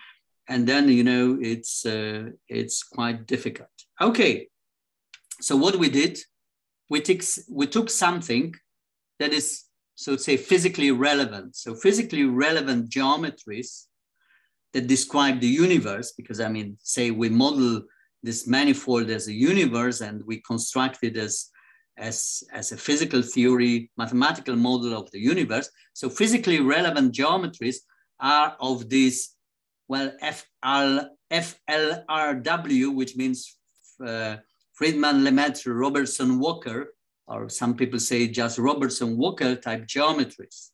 and then, you know, it's quite difficult. Okay, so what we did, we took something that is, so to say, physically relevant. So physically relevant geometries that describe the universe, because I mean, say we model this manifold as a universe and we construct it as a physical theory, mathematical model of the universe. So physically relevant geometries are of this, well, FLRW, which means Friedman, Lemaitre, Robertson, Walker, or some people say just Robertson, Walker type geometries.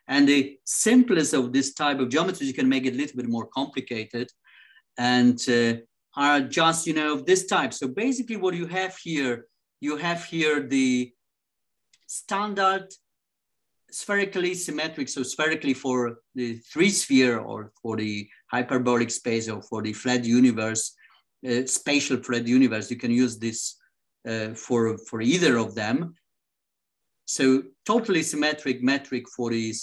And the simplest of this type of geometries, you can make it a little bit more complicated, and are just, you know, of this type. So basically what you have here the standard spherically symmetric, so spherically for the 3-sphere or for the hyperbolic space or for the flat universe, spatial flat universe, you can use this for either of them. So totally symmetric metric for the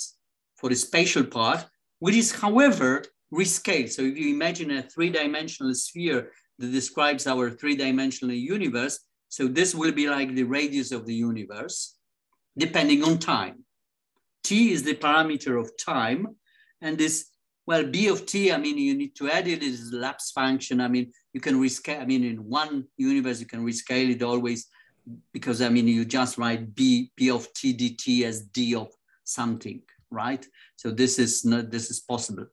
spatial part, which is, however, rescaled. So if you imagine a 3-dimensional sphere that describes our 3-dimensional universe, so this will be like the radius of the universe, depending on time. T is the parameter of time, and this, well, B of T, I mean, you need to add it, is a lapse function. I mean, you can rescale, I mean, in one universe, you can rescale it always, because I mean, you just write B of T dt as D of something, right? So this is possible.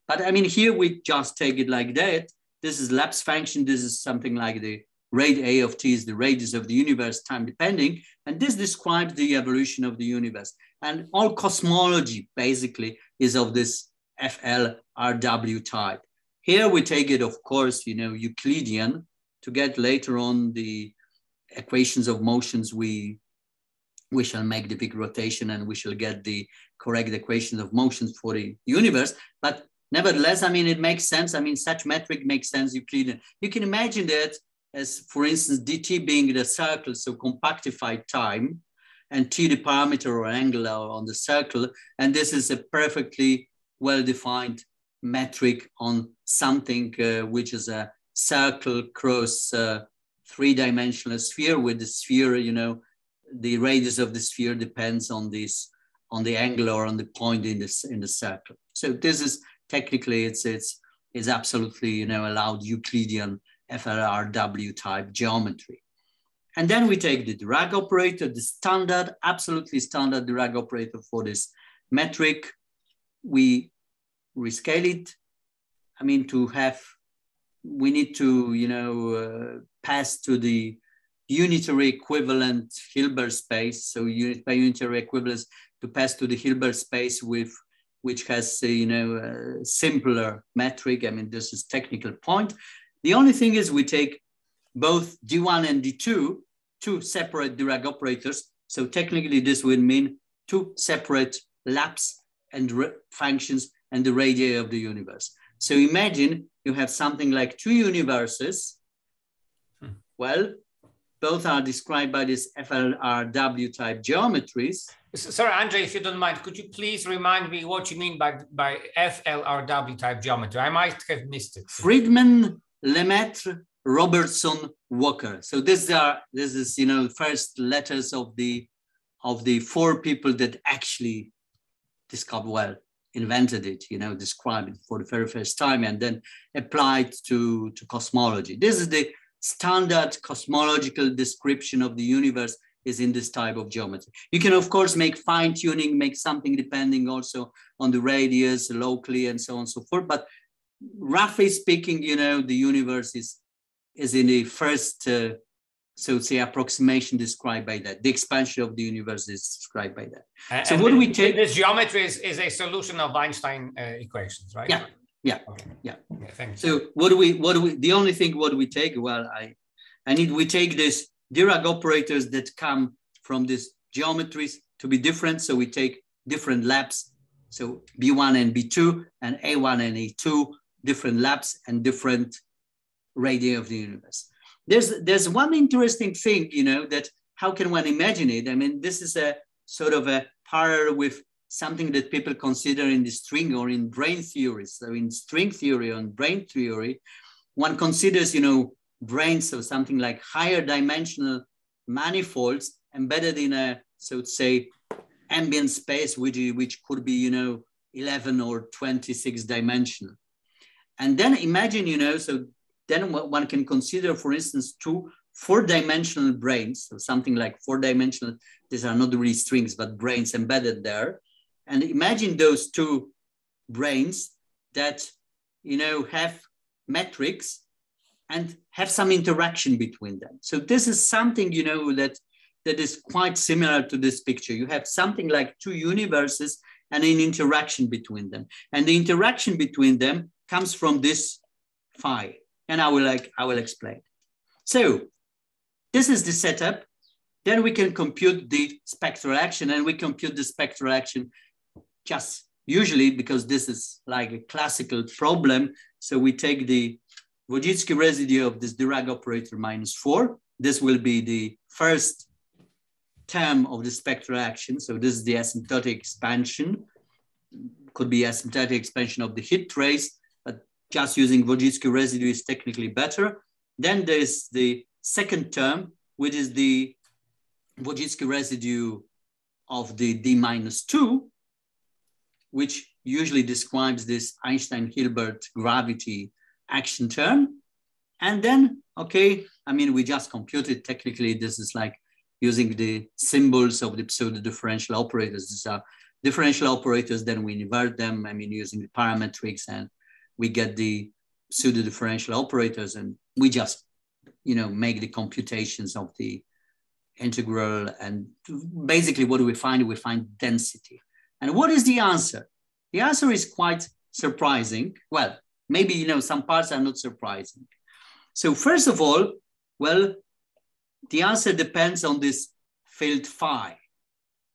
But I mean, here we just take it like that. This is lapse function. This is something like the rate A of T is the radius of the universe, time depending. And this describes the evolution of the universe. And all cosmology basically is of this FLRW type. Here we take it, of course, you know, Euclidean to get later on the equations of motions. We shall make the big rotation and we shall get the correct equations of motions for the universe. But nevertheless, I mean, it makes sense. I mean, such metric makes sense, Euclidean. You can imagine that as, for instance, dt being the circle, so compactified time, and t the parameter or angle on the circle. And this is a perfectly well-defined metric on something which is a circle cross 3-dimensional sphere, with the sphere, you know, the radius of the sphere depends on this, on the angle or on the point in the circle. So this is technically, it's absolutely, you know, allowed Euclidean FLRW type geometry. And then we take the Dirac operator, the standard, absolutely standard Dirac operator for this metric. We rescale it. I mean, we need to, you know, pass to the unitary equivalent Hilbert space. So by unitary equivalence, to pass to the Hilbert space which has, you know, a simpler metric. I mean, this is technical point. The only thing is we take both D1 and D2, two separate Dirac operators. So technically this would mean two separate laps and functions and the radii of the universe. So imagine you have something like two universes. Well, both are described by this FLRW type geometries. Sorry, Andrzej, if you don't mind, could you please remind me what you mean by FLRW type geometry? I might have missed it. Friedman, Lemaitre, Robertson, Walker. So this is, you know, first letters of the four people that actually invented it, you know, described it for the very first time and then applied to cosmology. This is the standard cosmological description of the universe is in this type of geometry. You can, of course, make fine tuning, make something depending also on the radius locally and so on and so forth. But roughly speaking, you know, the universe is in the first, so say, approximation described by that. The expansion of the universe is described by that. So what do we take? This geometry is a solution of Einstein equations, right? Yeah. Yeah, okay. Yeah. Okay, thanks. So what do we, the only thing, what do we take? Well, we take this Dirac operators that come from these geometries to be different. So we take different laps. So B1 and B2 and A1 and A2, different laps and different radii of the universe. There's one interesting thing, you know, that how can one imagine it? I mean, this is a sort of a parallel with something that people consider in the string or in brane theory. So in string theory or in brane theory, one considers, you know, branes, so something like higher dimensional manifolds embedded in a, so to say, ambient space, which could be, you know, 11 or 26 dimensional. And then imagine, you know, so then one can consider, for instance, two 4-dimensional branes, so something like 4-dimensional, these are not really strings, but branes embedded there. And imagine those two branes that, you know, have metrics and have some interaction between them. So this is something, you know, that is quite similar to this picture. You have something like two universes and an interaction between them. And the interaction between them comes from this phi. And I will explain. So this is the setup. Then we can compute the spectral action, and we compute the spectral action just usually because this is like a classical problem. So we take the Wojcicki residue of this Dirac operator -4. This will be the first term of the spectral action. So this is the asymptotic expansion. Could be asymptotic expansion of the heat trace, but just using Wojcicki residue is technically better. Then there's the second term, which is the Wojcicki residue of the D-2, which usually describes this Einstein-Hilbert gravity action term. And then, okay, I mean, we just computed technically, this is like using the symbols of the pseudo-differential operators. These are differential operators, then we invert them, I mean, using the parametrics, and we get the pseudo-differential operators, and we just, you know, make the computations of the integral. And basically what do we find? We find density. And what is the answer? The answer is quite surprising. Well, maybe, you know, some parts are not surprising. So first of all, well, the answer depends on this field phi.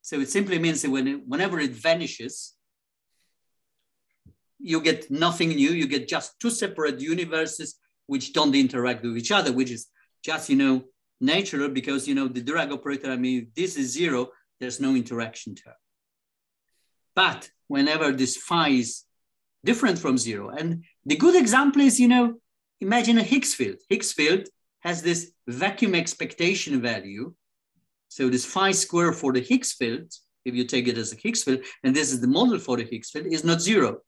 So it simply means that whenever it vanishes, you get nothing new. You get just two separate universes which don't interact with each other, which is just, you know, natural because, you know, the Dirac operator, I mean, if this is 0, there's no interaction term. But whenever this phi is different from 0, and the good example is, you know, imagine a Higgs field. Higgs field has this vacuum expectation value. So this phi square for the Higgs field, if you take it as a Higgs field, and this is the model for the Higgs field, is not 0.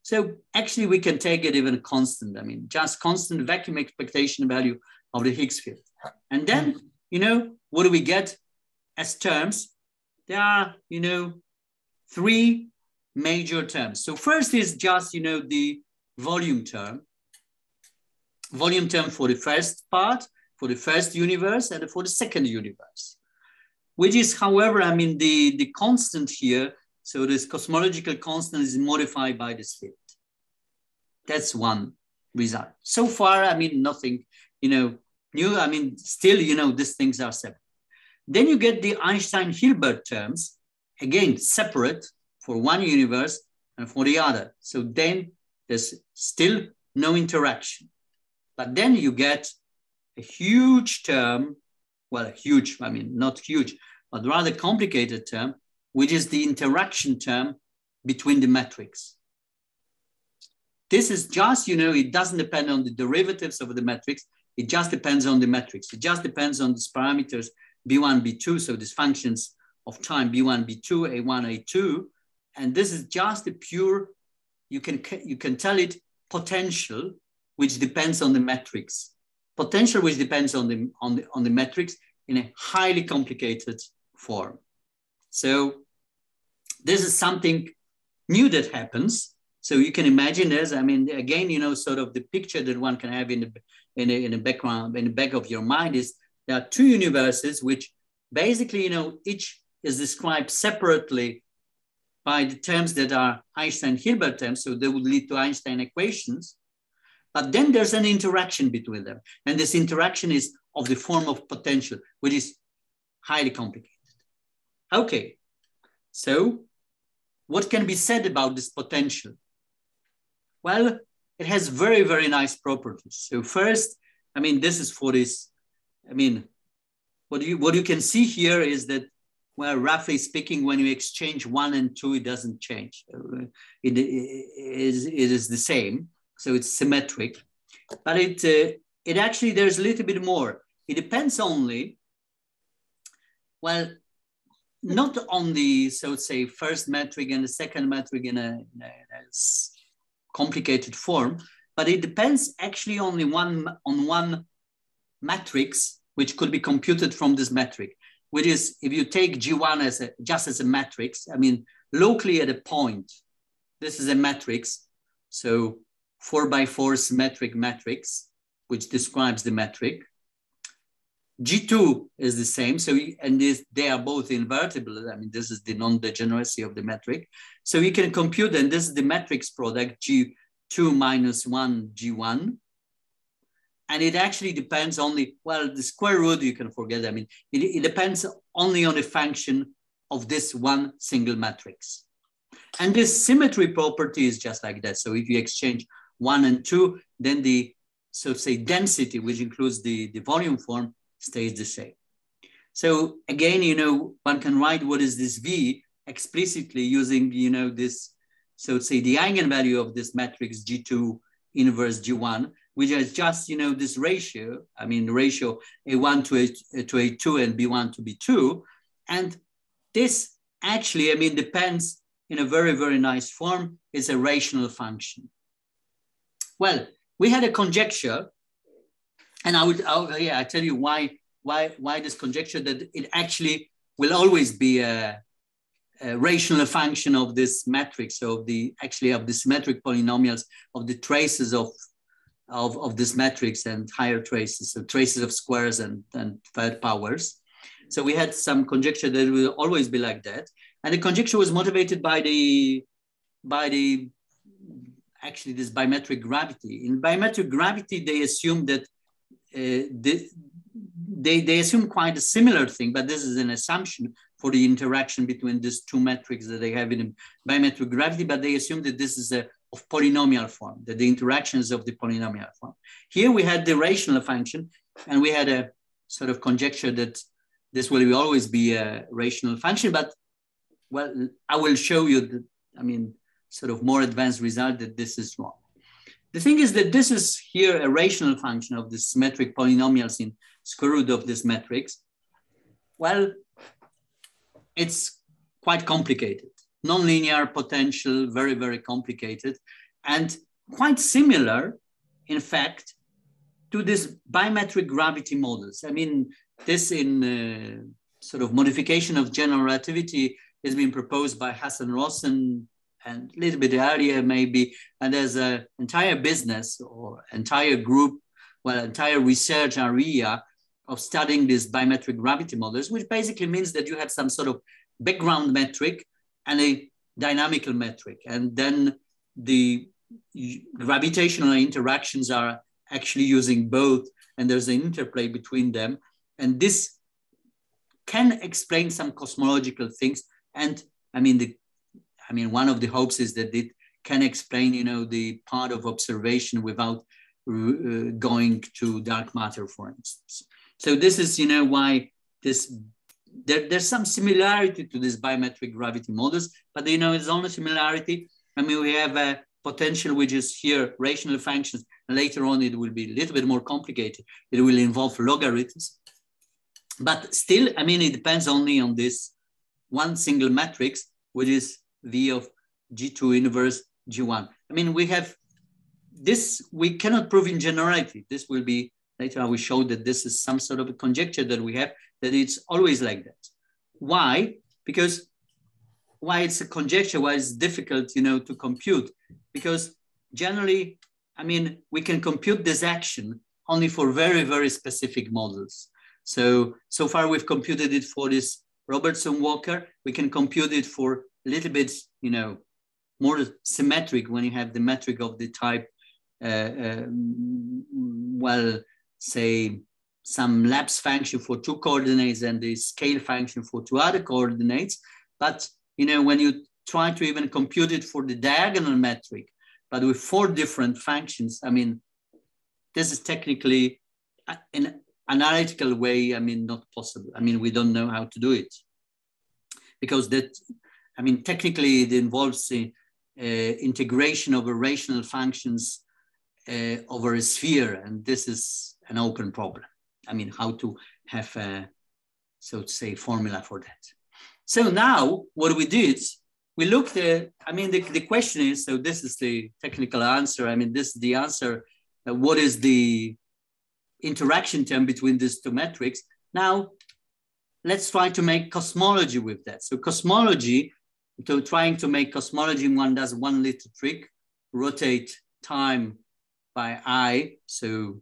So actually we can take it even constant. I mean, just constant vacuum expectation value of the Higgs field. And then, you know, what do we get as terms? There are, you know, 3 major terms. So first is just, you know, the volume term for the first part, for the first universe, and for the second universe, which is, however, I mean, the constant here, so this cosmological constant is modified by this field. That's one. result. So far, I mean, nothing, new. I mean, still, these things are separate. Then you get the Einstein-Hilbert terms, again, separate for one universe and for the other. So then there's still no interaction. But then you get a huge term, well, huge, I mean, not huge, but rather complicated term, which is the interaction term between the metrics. This is just, it doesn't depend on the derivatives of the metrics. It just depends on the metrics. It just depends on these parameters B1, B2. So these functions of time B1, B2, A1, A2. And this is just a pure, you can tell it potential, which depends on the metrics. Potential, which depends on the metrics in a highly complicated form. So this is something new that happens. So you can imagine this. I mean, again, sort of the picture that one can have in the background, in the back of your mind is there are two universes which basically, each is described separately by the terms that are Einstein-Hilbert terms. So they would lead to Einstein equations. But then there's an interaction between them. And this interaction is of the form of potential, which is highly complicated. Okay, so what can be said about this potential? Well, it has very, very nice properties. So first, I mean, this is for this, I mean, what you can see here is that, well, roughly speaking, when you exchange 1 and 2, it doesn't change. It is the same. So it's symmetric, but it actually, there's a little bit more. It depends only, well, not on the, so to say, first metric and the second metric in a complicated form, but it depends actually only on one matrix, which could be computed from this metric, which is if you take G1 just as a matrix, I mean, locally at a point, this is a matrix. So 4x4 symmetric matrix, which describes the metric. G2 is the same. So, they are both invertible. I mean, this is the non-degeneracy of the metric. So you can compute, and this is the matrix product, G2 minus 1, G1. And it actually depends only, well, the square root, you can forget. I mean, it depends only on a function of this one single matrix. And this symmetry property is just like that. So if you exchange 1 and 2, then the, so to say, density, which includes the volume form, stays the same. So again, one can write what is this V explicitly using, this, so to say, the eigenvalue of this matrix G2 inverse G1, which is just, this ratio, I mean, the ratio A1 to A2 and B1 to B2. And this actually, I mean, depends in a very, very nice form. It's a rational function. Well, we had a conjecture, and I tell you why this conjecture, that it actually will always be a rational function of this matrix, so of the symmetric polynomials of the traces of this matrix and higher traces, so traces of squares and third powers. So we had some conjecture that it will always be like that, and the conjecture was motivated by actually this biometric gravity. In biometric gravity, they assume that they assume quite a similar thing, but this is an assumption for the interaction between these two metrics that they have in biometric gravity, but they assume that this is of polynomial form, that the interactions of the polynomial form. Here we had the rational function, and we had a sort of conjecture that this will always be a rational function, but well, I will show you that, I mean, sort of more advanced result that this is wrong. The thing is that this is here a rational function of the symmetric polynomials in square root of this matrix. Well, it's quite complicated. Nonlinear potential, very, very complicated, and quite similar, in fact, to this biometric gravity models. I mean, this in sort of modification of general relativity has been proposed by Hassan Rosen and a little bit earlier maybe, and there's an entire business or entire group, well, entire research area of studying these biometric gravity models, which basically means that you have some sort of background metric and a dynamical metric. And then the gravitational interactions are actually using both, and there's an interplay between them. And this can explain some cosmological things. And I mean, one of the hopes is that it can explain, you know, the part of observation without going to dark matter, for instance. So this is, you know, why there's some similarity to these biometric gravity models, but you know, it's only similarity. I mean, we have a potential which is here rational functions, and later on it will be a little bit more complicated. It will involve logarithms, but still, I mean, it depends only on this one single matrix, which is V of G2 inverse G1. I mean, we have this, we cannot prove in generality. This will be, later I will show that this is some sort of a conjecture that we have, that it's always like that. Why? Because why it's a conjecture, why it's difficult, you know, to compute? Because generally, I mean, we can compute this action only for very, very specific models. So far we've computed it for this Robertson-Walker. We can compute it for a little bit, you know, more symmetric when you have the metric of the type, well, say some lapse function for 2 coordinates and the scale function for 2 other coordinates. But, you know, when you try to even compute it for the diagonal metric, but with 4 different functions, I mean, this is technically in analytical way, I mean, not possible. I mean, we don't know how to do it because that, I mean, technically it involves the integration of rational functions over a sphere, and this is an open problem. I mean, how to have a, so to say, formula for that. So now what we did, we looked at, I mean, the question is, so this is the technical answer. I mean, this is the answer. What is the interaction term between these 2 metrics? Now, let's try to make cosmology with that. So cosmology, trying to make cosmology, one does one little trick, rotate time by I, so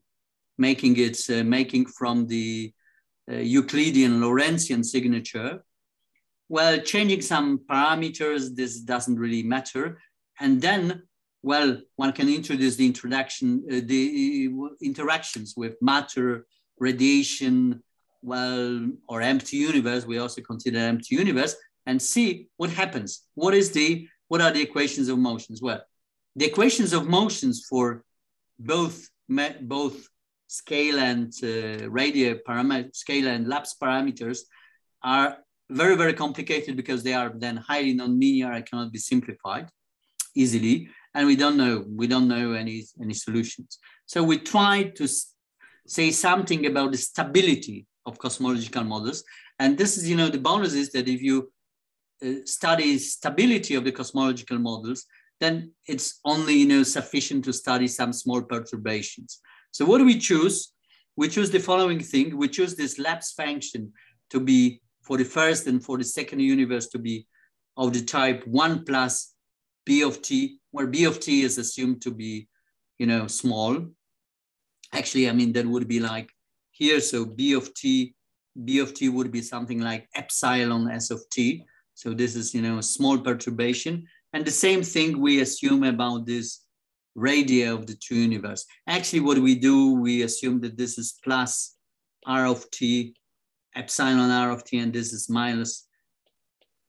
making it, making from the Euclidean Lorentzian signature. Well, changing some parameters, this doesn't really matter. And then, well, one can introduce the interactions with matter, radiation, well, or empty universe. We also consider empty universe and see what happens. What are the equations of motions? Well, the equations of motions for both scale and radial parameter, scale and lapse parameters are very, very complicated because they are then highly non-linear. I cannot be simplified easily, and we don't know any solutions. So we try to say something about the stability of cosmological models, and this is, you know, the bonus is that if you study stability of the cosmological models, then it's only, you know, sufficient to study some small perturbations. So what do we choose? We choose the following thing. We choose this lapse function to be for the first and for the second universe to be of the type 1 plus B of t, where B of t is assumed to be, you know, small. Actually, I mean, that would be like here. So B of t would be something like epsilon s of t. So this is, you know, a small perturbation. And the same thing we assume about this radii of the 2 universe. Actually, what we do, we assume that this is plus r of t, epsilon r of t, and this is minus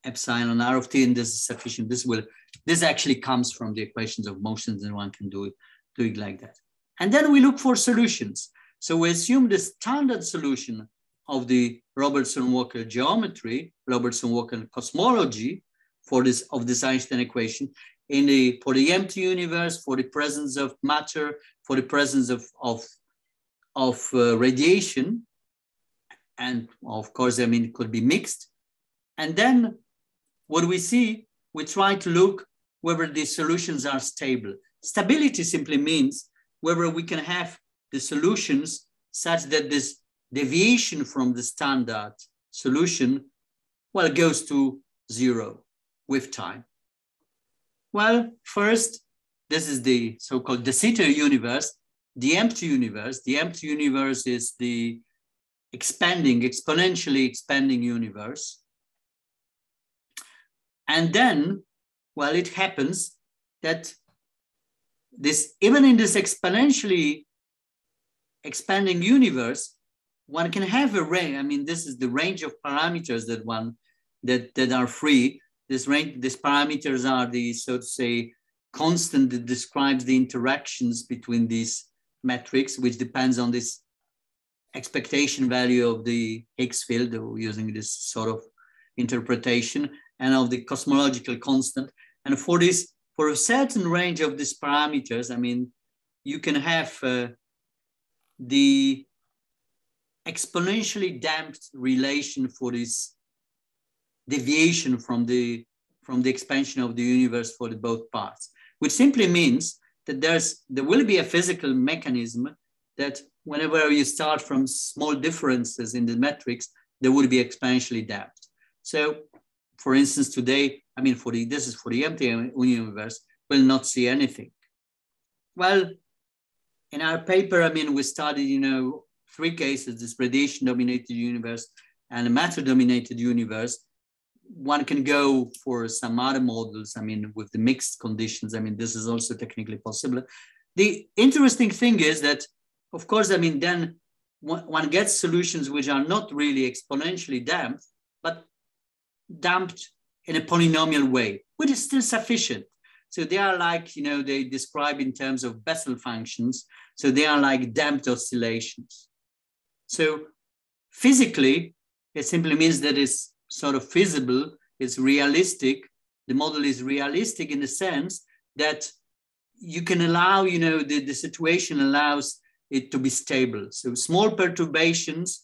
epsilon r of t, and this is sufficient. This actually comes from the equations of motions, and one can do it like that. And then we look for solutions. So we assume the standard solution of the Robertson-Walker geometry, Robertson-Walker cosmology for this Einstein equation for the empty universe, for the presence of matter, for the presence of radiation, and of course, I mean, it could be mixed. And then what we see, we try to look whether the solutions are stable. Stability simply means whether we can have the solutions such that this deviation from the standard solution, well, goes to 0 with time. Well, first, this is the so-called de Sitter universe, the empty universe. The empty universe is the exponentially expanding universe. And then, well, it happens that this, even in this exponentially expanding universe, one can have a range. I mean, this is the range of parameters that are free. These parameters are the, so to say, constant that describes the interactions between these metrics, which depends on this expectation value of the Higgs field, or using this sort of interpretation, and of the cosmological constant. And for a certain range of these parameters, I mean, you can have the exponentially damped relation for this deviation from the expansion of the universe for the both parts, which simply means that there will be a physical mechanism that whenever you start from small differences in the metrics, there will be exponentially damped. So, for instance, today, I mean, this is for the empty universe, we'll not see anything. Well, in our paper, I mean, we studied, 3 cases: this radiation-dominated universe and a matter-dominated universe. One can go for some other models, I mean, with the mixed conditions. I mean, this is also technically possible. The interesting thing is that, of course, I mean, then one gets solutions which are not really exponentially damped, but damped in a polynomial way, which is still sufficient. So they are like, they describe in terms of Bessel functions. So they are like damped oscillations. So physically, it simply means that it's sort of feasible, it's realistic. The model is realistic in the sense that you can allow, the situation allows it to be stable. So small perturbations,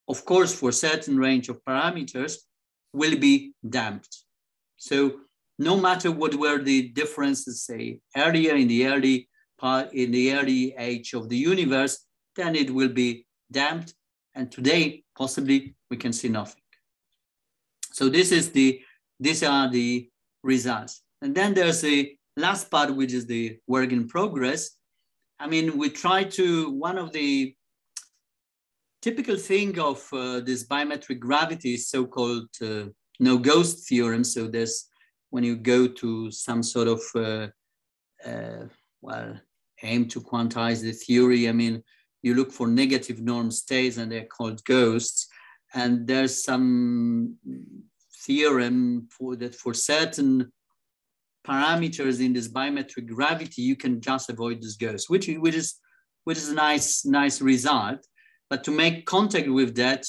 of course, for a certain range of parameters, will be damped. So no matter what were the differences, say, earlier in the early age of the universe, then it will be damped. And today, possibly, we can see nothing. So these are the results. And then there's the last part, which is the work in progress. I mean, we try to, one of the typical thing of this biometric gravity is so-called no-ghost theorem. So there's, when you go to some sort of, aim to quantize the theory, I mean, you look for negative norm states and they're called ghosts. And there's some theorem for certain parameters in this biometric gravity, you can just avoid this ghost, which is a nice result. But to make contact with that,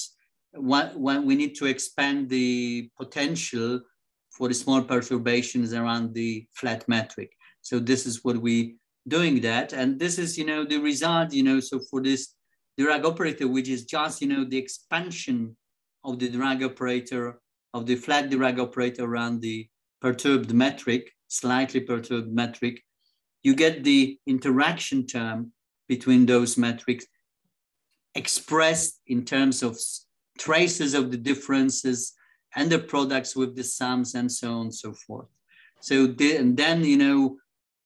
when we need to expand the potential for the small perturbations around the flat metric. So this is what we doing that. And this is, the result, so for this Dirac operator, which is just, the expansion of the Dirac operator, of the flat Dirac operator around the perturbed metric, slightly perturbed metric, you get the interaction term between those metrics expressed in terms of traces of the differences and the products with the sums and so on and so forth. So then,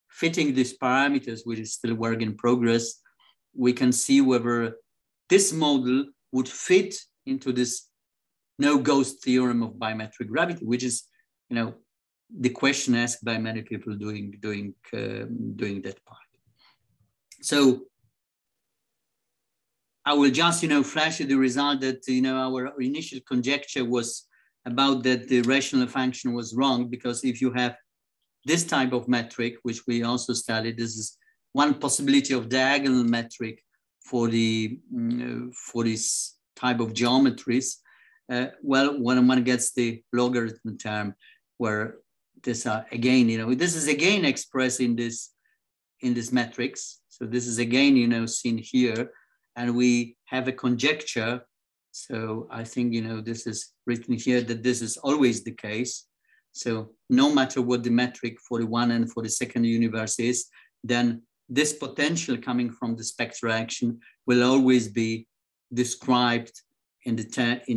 fitting these parameters, which is still work in progress, we can see whether this model would fit into this no-ghost theorem of biometric gravity, which is, the question asked by many people doing that part. So I will just, flash the result that, our initial conjecture was about that the rational function was wrong, because if you have this type of metric, which we also studied, this is one possibility of diagonal metric for this type of geometries. Well, when one gets the logarithm term, where this again, this is again expressed in this matrix. So this is again, seen here, and we have a conjecture. So I think, this is written here that this is always the case. So no matter what the metric for the one and for the second universe is, then this potential coming from the spectral action will always be described in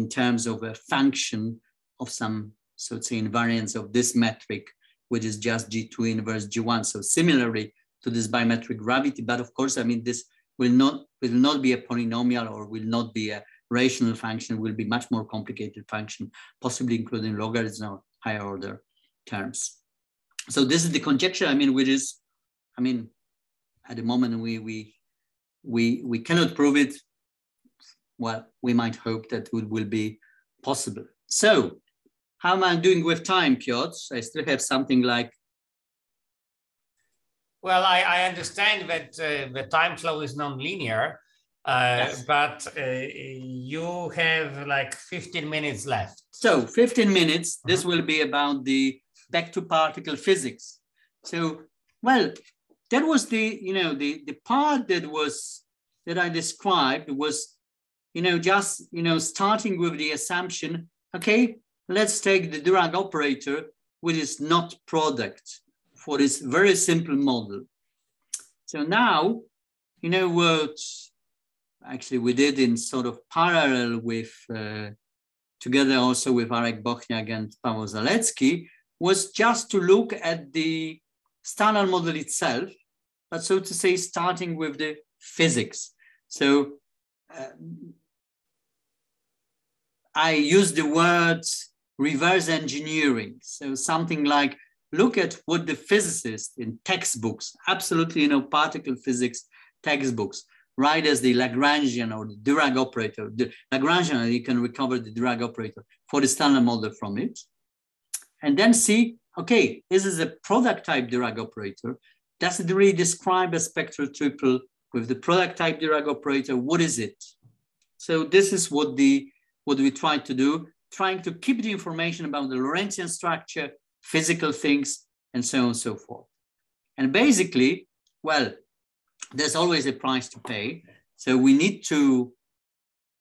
terms of a function of some, so to say, invariance of this metric, which is just G2 inverse G1. So similarly to this biometric gravity, but of course, I mean, this will not be a polynomial or will not be a rational function, will be much more complicated function, possibly including logarithms or higher order terms. So this is the conjecture, which is, at the moment we cannot prove it. Well, we might hope that it will be possible. So how am I doing with time, Piotr? I still have something like. Well, I understand that the time flow is non-linear, yes. But you have like 15 minutes left. So 15 minutes, this will be about the back to particle physics. So, well, that was the, the part that I described was, just, starting with the assumption, okay, let's take the Dirac operator, which is not product for this very simple model. So now, what actually we did in sort of parallel with, together also with Arek Bochniak and Paweł Zalewski, was just to look at the standard model itself, but so to say, starting with the physics. So I use the words reverse engineering. So something like, look at what the physicists in textbooks, absolutely, particle physics textbooks, write as the Lagrangian or the Dirac operator. The Lagrangian, you can recover the Dirac operator for the standard model from it. And then see, okay, this is a product type Dirac operator. Does it really describe a spectral tuple with the product type Dirac operator? What is it? So this is what we tried to do, trying to keep the information about the Lorentzian structure, physical things, and so on and so forth. And basically, well, there's always a price to pay. So we need to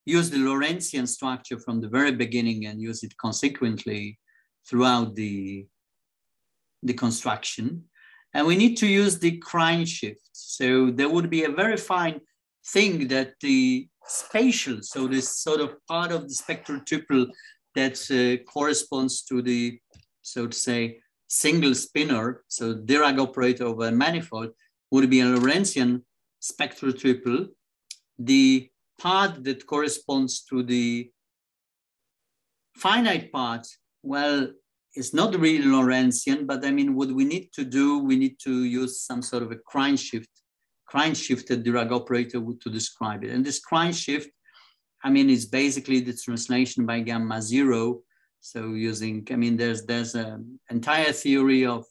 use the Lorentzian structure from the very beginning and use it consequently throughout the construction. And we need to use the Krein shift. So there would be a very fine thing that the spatial, so this sort of part of the spectral tuple that corresponds to the, so to say, single spinor, so Dirac operator over a manifold, would be a Lorentzian spectral tuple. The part that corresponds to the finite part, well, it's not really Lorentzian, but I mean, what we need to do, we need to use some sort of a Krein shifted Dirac operator to describe it. And this Krein shift, I mean, it's basically the translation by gamma zero. So using, I mean, there's an entire theory of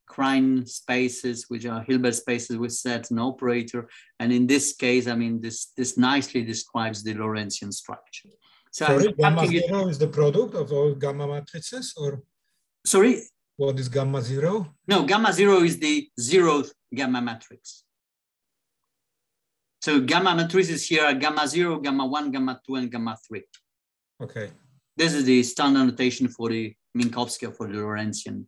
Krein spaces, which are Hilbert spaces with certain operator. And in this case, I mean, this nicely describes the Lorentzian structure. So sorry, gamma zero is the product of all gamma matrices, or? Sorry? What is gamma zero? No, gamma zero is the zeroth gamma matrix. So gamma matrices here are gamma 0, gamma 1, gamma 2, and gamma 3. Okay. This is the standard notation for the Minkowski or for the Lorentzian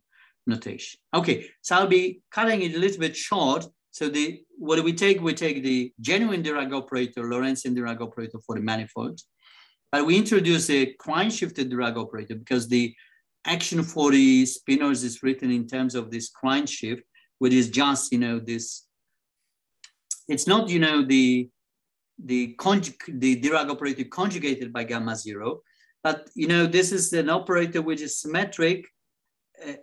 notation. Okay, so I'll be cutting it a little bit short. So what do we take? We take the genuine Dirac operator, Lorentzian Dirac operator for the manifold, but we introduce a Krein shifted Dirac operator because the action for the spinors is written in terms of this Krein shift, which is just, this. It's not, the Dirac operator conjugated by gamma 0, but, this is an operator which is symmetric,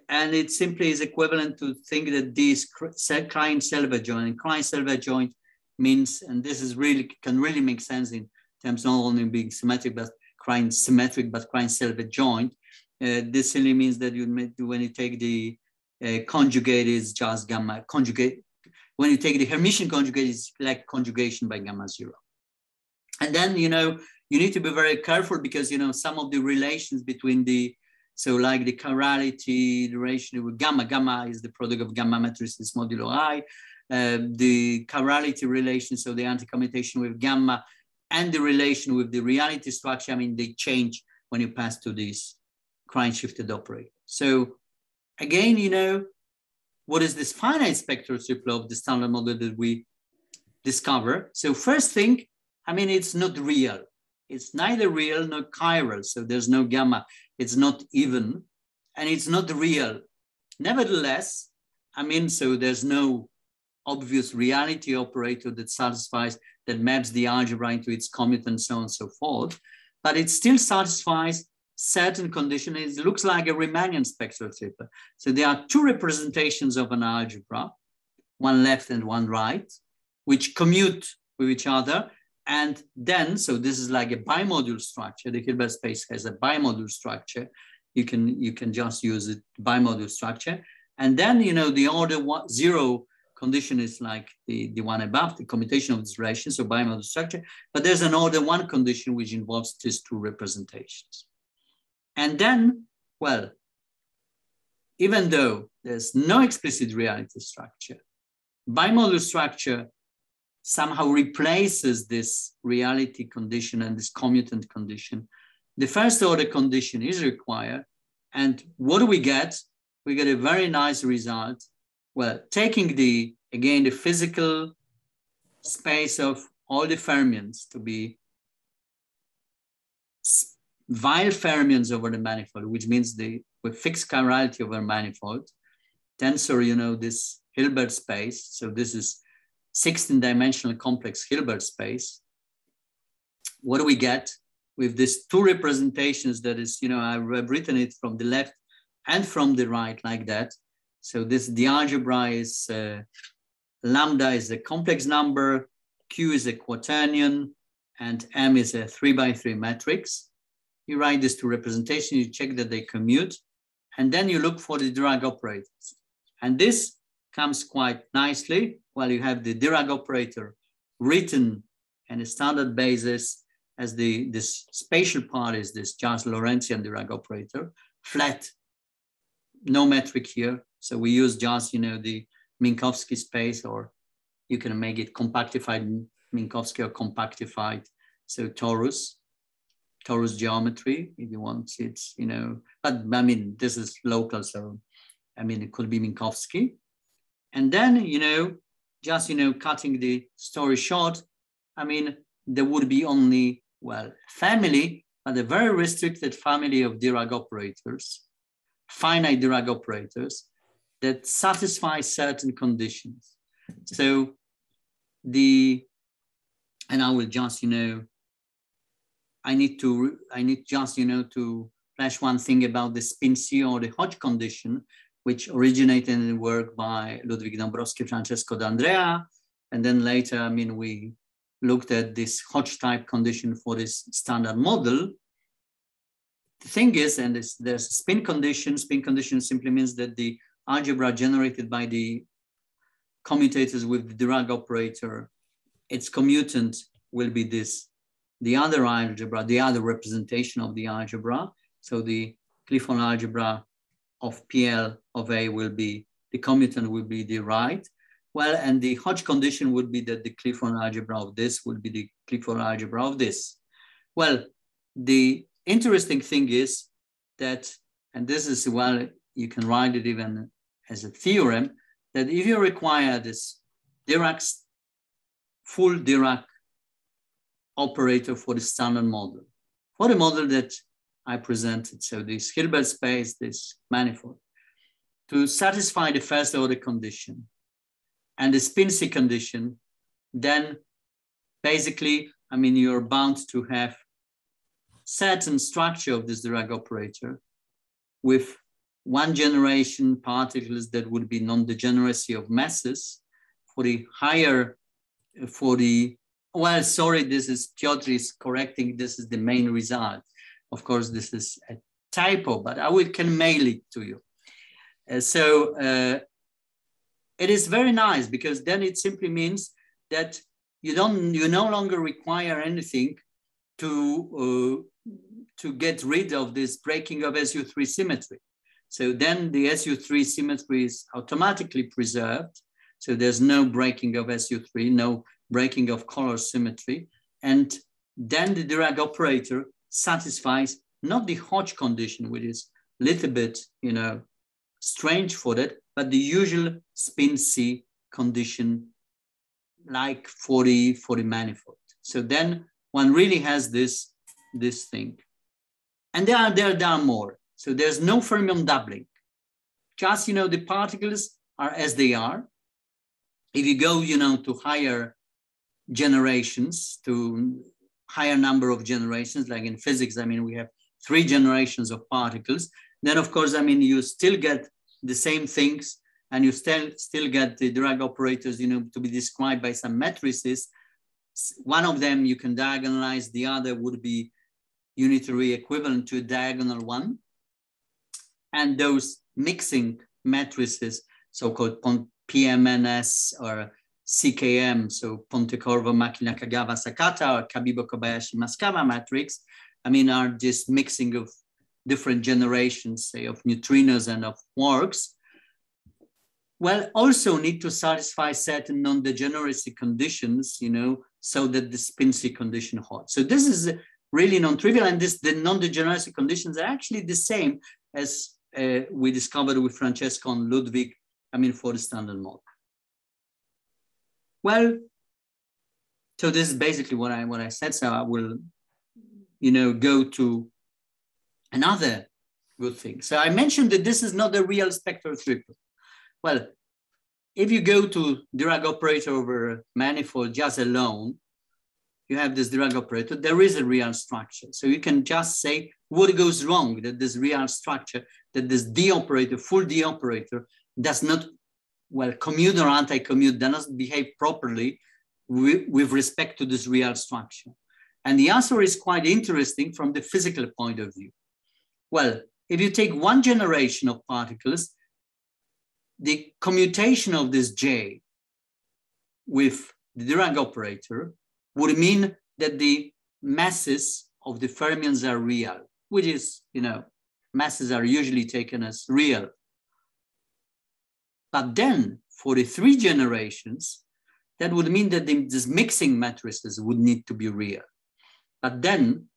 and it simply is equivalent to think that this Klein-Selver joint, and Klein-Selver joint means, and this is can really make sense in terms not only being symmetric, but Klein-symmetric, but Klein-Selver joint. This simply means that when you take the conjugate, is just gamma conjugate. When you take the Hermitian conjugate, it's like conjugation by gamma 0. And then, you need to be very careful because, some of the relations between so like the chirality, the relation with gamma is the product of gamma matrices modulo I, the chirality relation, so the anti-commutation with gamma, and the relation with the reality structure, I mean, they change when you pass to this Krein shifted operator. So again, what is this finite spectral tuple of the standard model that we discover? So first thing, I mean, it's not real. It's neither real nor chiral. So there's no gamma. It's not even, and it's not real. Nevertheless, I mean, so there's no obvious reality operator that satisfies, that maps the algebra into its commute and so on and so forth, but it still satisfies certain conditions. It looks like a Riemannian spectral tuple. So there are two representations of an algebra, one left and one right. which commute with each other. And then, so this is like a bimodule structure. The Hilbert space has a bimodule structure. You can just use it, bimodule structure. And then, you know, the order 0 condition is like the one above, the commutation of this relation, so bimodal structure. But there's an order 1 condition which involves these 2 representations. And then, well, even though there's no explicit reality structure, bimodal structure somehow replaces this reality condition and this commutant condition. The first order condition is required. And what do we get? We get a very nice result. Well, taking again, the physical space of all the fermions to be Weil fermions over the manifold, which means with fixed chirality over manifold, tensor, you know, this Hilbert space. So this is 16-dimensional complex Hilbert space. What do we get with these 2 representations? That is, you know, I've written it from the left and from the right like that. So the algebra is lambda is a complex number, Q is a quaternion, and M is a 3x3 matrix. You write these 2 representations, you check that they commute, and then you look for the Dirac operators. And this comes quite nicely. Well, you have the Dirac operator written in a standard basis as this spatial part is this Jagielloński Dirac operator, flat, no metric here. So we use just, you know, the Minkowski space, or you can make it compactified Minkowski or compactified. So torus geometry, if you want, it's, you know, but I mean, this is local. So, I mean, it could be Minkowski. And then, you know, just, you know, cutting the story short, I mean, there would be only, well, family, but a very restricted family of Dirac operators, finite Dirac operators that satisfy certain conditions. So and I will just, you know, I need just, you know, to flash one thing about the spin C or the Hodge condition, which originated in the work by Ludwig Dąbrowski, Francesco D'Andrea. And then later, I mean, we looked at this Hodge type condition for this standard model. The thing is, and there's a spin condition. Spin condition simply means that the algebra generated by the commutators with the Dirac operator, its commutant will be the other algebra, the other representation of the algebra. So the Clifford algebra of PL of A will be, the commutant will be the right. Well, and the Hodge condition would be that the Clifford algebra of this would be the Clifford algebra of this. Well, the interesting thing is that, and this is, well, you can write it even as a theorem, that if you require this Dirac's full Dirac operator for the standard model, for the model that I presented, so this Hilbert space, this manifold, to satisfy the first order condition and the spin C condition, then basically, I mean, you're bound to have certain structure of this Dirac operator with 1 generation particles that would be non-degeneracy of masses. For the higher, well, sorry, this is Piotr is correcting, this is the main result. Of course, this is a typo, but can mail it to you. It is very nice, because then it simply means that you no longer require anything to get rid of this breaking of SU3 symmetry. So then the SU3 symmetry is automatically preserved. So there's no breaking of SU3, no breaking of color symmetry. And then the Dirac operator satisfies not the Hodge condition, which is a little bit, you know, strange for that, but the usual spin C condition, like for the manifold. So then one really has this thing. And there are more. So there's no fermion doubling. Just, you know, the particles are as they are. If you go, you know, to higher generations, to higher number of generations, like in physics, I mean, we have 3 generations of particles. Then, of course, I mean, you still get the same things, and you still get the Dirac operators, you know, to be described by some matrices. One of them you can diagonalize, the other would be unitary equivalent to a diagonal one. And those mixing matrices, so-called PMNS or CKM, so Pontecorvo, Makina, Kagawa, Sakata, or Kabibo, Kobayashi, Mascava matrix, I mean, are just mixing of different generations, say, of neutrinos and of quarks. Well, also need to satisfy certain non-degeneracy conditions, you know, so that the spin-C condition holds. So this is really non-trivial, and the non-degeneracy conditions are actually the same as we discovered with Francesco and Ludwig, I mean, for the standard model. Well, so this is basically what I said. So I will, you know, go to another good thing. So I mentioned that this is not a real spectral triple. Well, if you go to Dirac operator over manifold just alone, you have this Dirac operator, there is a real structure. So you can just say what goes wrong, that this real structure, that this D operator, full D operator, does not, well, commute or anti-commute, does not behave properly with respect to this real structure. And the answer is quite interesting from the physical point of view. Well, if you take one generation of particles, the commutation of this J with the Dirac operator would mean that the masses of the fermions are real, which is, you know, masses are usually taken as real. But then for the 3 generations, that would mean that these mixing matrices would need to be real. But then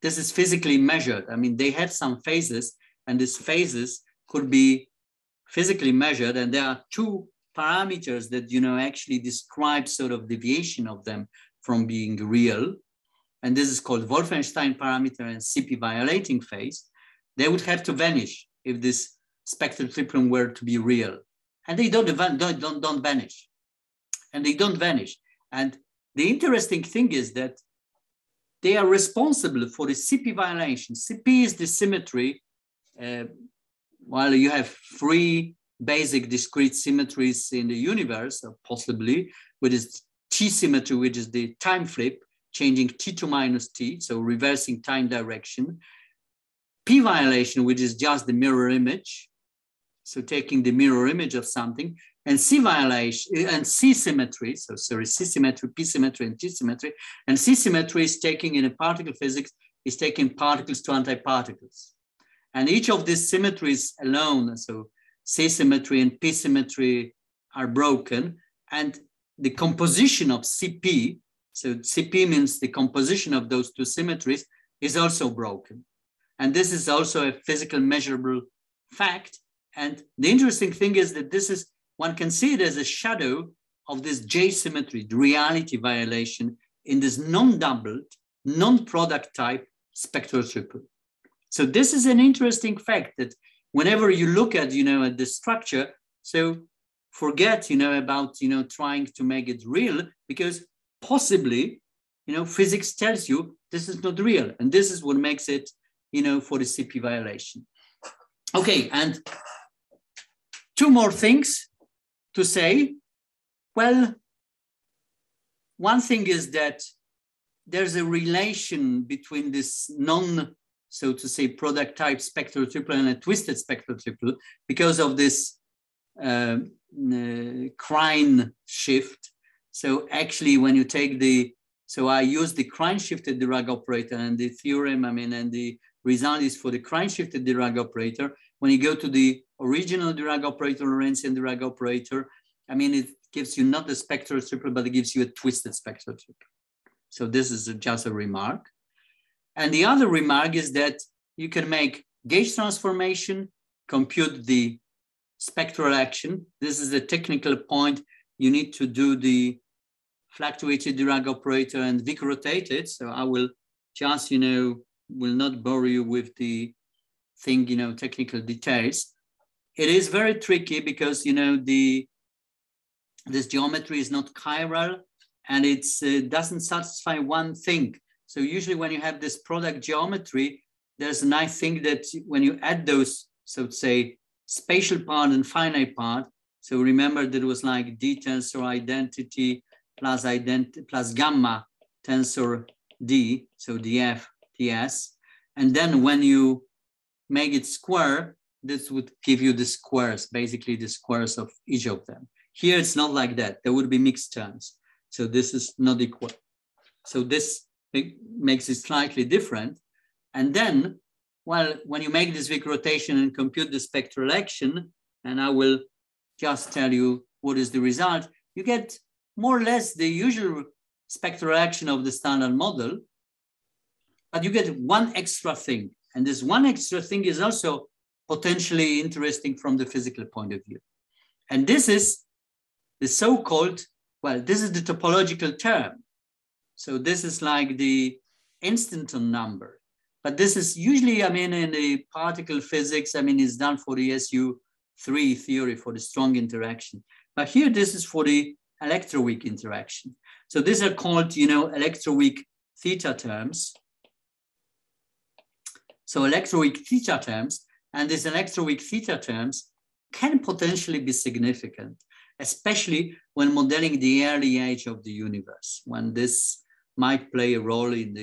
this is physically measured. I mean, they have some phases, and these phases could be physically measured, and there are 2 parameters that, you know, actually describe sort of deviation of them from being real. And this is called Wolfenstein parameter and CP violating phase. They would have to vanish if this spectral triplet were to be real. And they don't vanish. And they don't vanish. And the interesting thing is that they are responsible for the CP violation. CP is the symmetry. While you have 3 basic discrete symmetries in the universe, or possibly, which is T symmetry, which is the time flip, changing T to minus T, so reversing time direction. P violation, which is just the mirror image, so taking the mirror image of something, and C violation, and C symmetry, so sorry, C symmetry, P symmetry, and T symmetry. And C symmetry is taking, in a particle physics, is taking particles to antiparticles. And each of these symmetries alone, so C symmetry and P symmetry, are broken. And the composition of CP, so CP means the composition of those 2 symmetries, is also broken. And this is also a physical measurable fact. And the interesting thing is that this is, one can see it as a shadow of this J symmetry, the reality violation in this non-doubled, non-product type spectral triple. So this is an interesting fact that whenever you look at, you know, at the structure, so forget, you know, about, you know, trying to make it real, because possibly, you know, physics tells you this is not real. And this is what makes it, you know, for the CP violation. Okay, and 2 more things to say. Well, one thing is that there's a relation between this so to say, product type spectral triple and a twisted spectral triple because of this Krein shift. So actually, when you take so I use the Krein shifted Dirac operator and the theorem, I mean, and the result is for the Krein shifted Dirac operator. When you go to the original Dirac operator, Lorentzian Dirac operator, I mean, it gives you not a spectral triple, but it gives you a twisted spectral triple. So this is just a remark. And the other remark is that you can make gauge transformation, compute the spectral action. This is the technical point. You need to do the fluctuated Dirac operator and Wick rotate it. So I will just, you know, will not bore you with the thing, you know, technical details. It is very tricky because, you know, this geometry is not chiral and it doesn't satisfy one thing. So usually when you have this product geometry, there's a nice thing that when you add those, so to say, spatial part and finite part. So remember that it was like D tensor identity plus gamma tensor D, so df, ds. And then when you make it square, this would give you the squares, basically the squares of each of them. Here it's not like that. There would be mixed terms. So this is not equal. So this makes it slightly different. And then, well, when you make this Wick rotation and compute the spectral action, and I will just tell you what is the result, you get more or less the usual spectral action of the standard model, but you get one extra thing. And this one extra thing is also potentially interesting from the physical point of view. And this is the so-called, well, this is the topological term. So this is like the instanton number. But this is usually, I mean, in the particle physics, I mean, it's done for the SU3 theory, for the strong interaction. But here, this is for the electroweak interaction. So these are called, you know, electroweak theta terms. So electroweak theta terms, and these electroweak theta terms can potentially be significant, especially when modeling the early age of the universe, when this might play a role in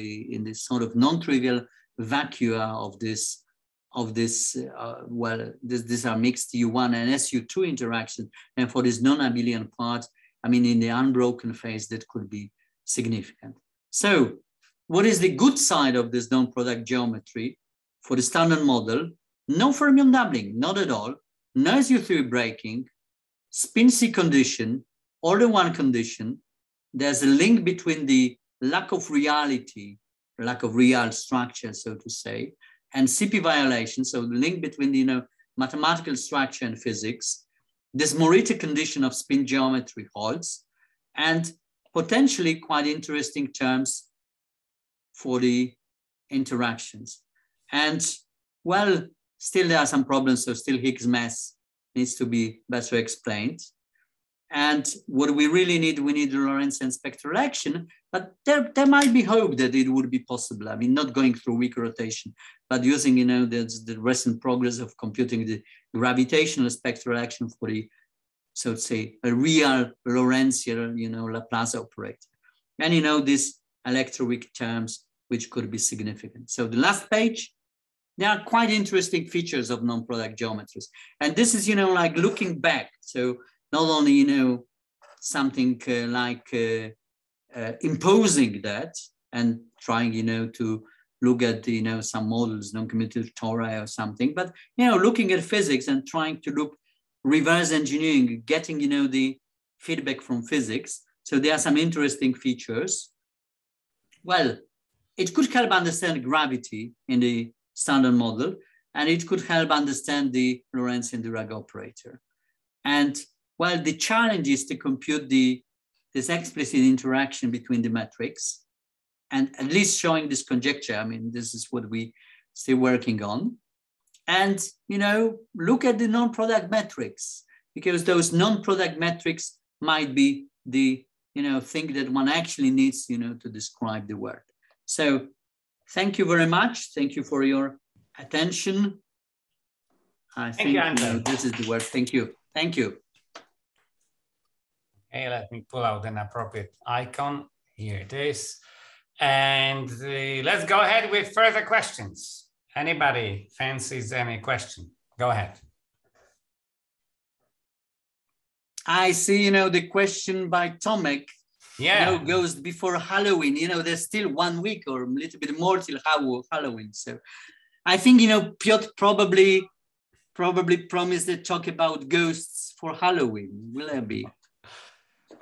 this sort of non-trivial vacua of this, well, these are mixed U1 and SU2 interaction. And for this non-abelian part, I mean, in the unbroken phase, that could be significant. So what is the good side of this non-product geometry? For the standard model, no fermion doubling, not at all, no SU3 breaking, spin-C condition, order 1 condition. There's a link between the lack of reality, lack of real structure, so to say, and CP violation, so the link between the, you know, mathematical structure and physics. This Morita condition of spin geometry holds, and potentially quite interesting terms for the interactions. And well, still there are some problems, so still Higgs mass needs to be better explained. And what we really need, we need the Lorentzian spectral action, but there might be hope that it would be possible. I mean, not going through Wick rotation, but using, you know, the recent progress of computing the gravitational spectral action for the, so to say, a real Lorentzian, you know, Laplace operator. And, you know, these electroweak terms, which could be significant. So the last page, there are quite interesting features of non-product geometries. And this is, you know, like looking back. So not only, you know, something imposing that and trying, you know, to look at, you know, some models, non-commutative tori or something, but, you know, looking at physics and trying to look reverse engineering, getting, you know, the feedback from physics. So there are some interesting features. Well, it could help understand gravity in the standard model, and it could help understand the Lorentzian Dirac operator. And well, the challenge is to compute this explicit interaction between the metrics, and at least showing this conjecture. I mean, this is what we still working on. And, you know, look at the non-product metrics, because those non-product metrics might be the, you know, thing that one actually needs, you know, to describe the word. So thank you very much. Thank you for your attention. I think, you know, this is the word. Thank you. Thank you. Okay, let me pull out an appropriate icon. Here it is. And let's go ahead with further questions. Anybody fancies any question? Go ahead. I see, you know, the question by Tomek, yeah, you know, goes before Halloween. You know, there's still 1 week or a little bit more till Halloween. So I think, you know, Piotr probably promised to talk about ghosts for Halloween. Will there be?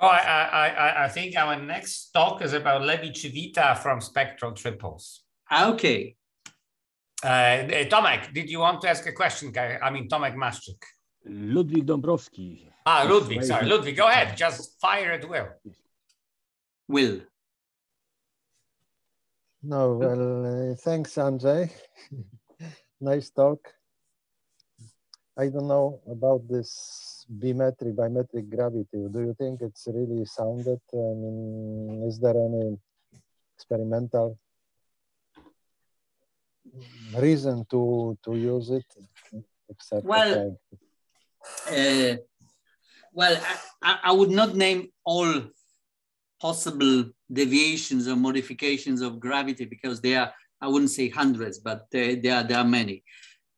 Oh, I think our next talk is about Levi-Civita from Spectral Triples. Okay. Tomek, did you want to ask a question? I mean, Tomek Maszczyk. Ludwig Dąbrowski. Ah, Ludwig, sorry. Ludwig, go ahead. Just fire at will. Will. No, well, thanks, Andrzej. Nice talk. I don't know about this biometric gravity. Do you think it's really sounded? I mean, is there any experimental reason to use it except well, I would not name all possible deviations or modifications of gravity because they are, I wouldn't say hundreds, but there are many.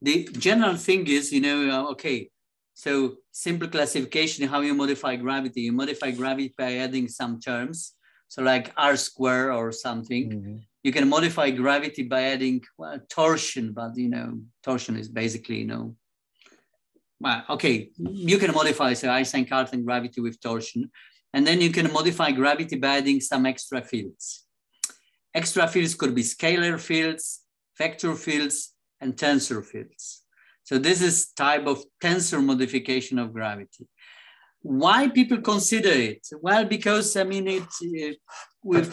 The general thing is, okay, so simple classification, how you modify gravity. You modify gravity by adding some terms. So like R square or something. Mm-hmm. You can modify gravity by adding torsion, but torsion is basically, well, okay, you can modify, say, Einstein-Cartan gravity with torsion. And then you can modify gravity by adding some extra fields. Extra fields could be scalar fields, vector fields, and tensor fields. So this is type of tensor modification of gravity. Why people consider it? Well, because, with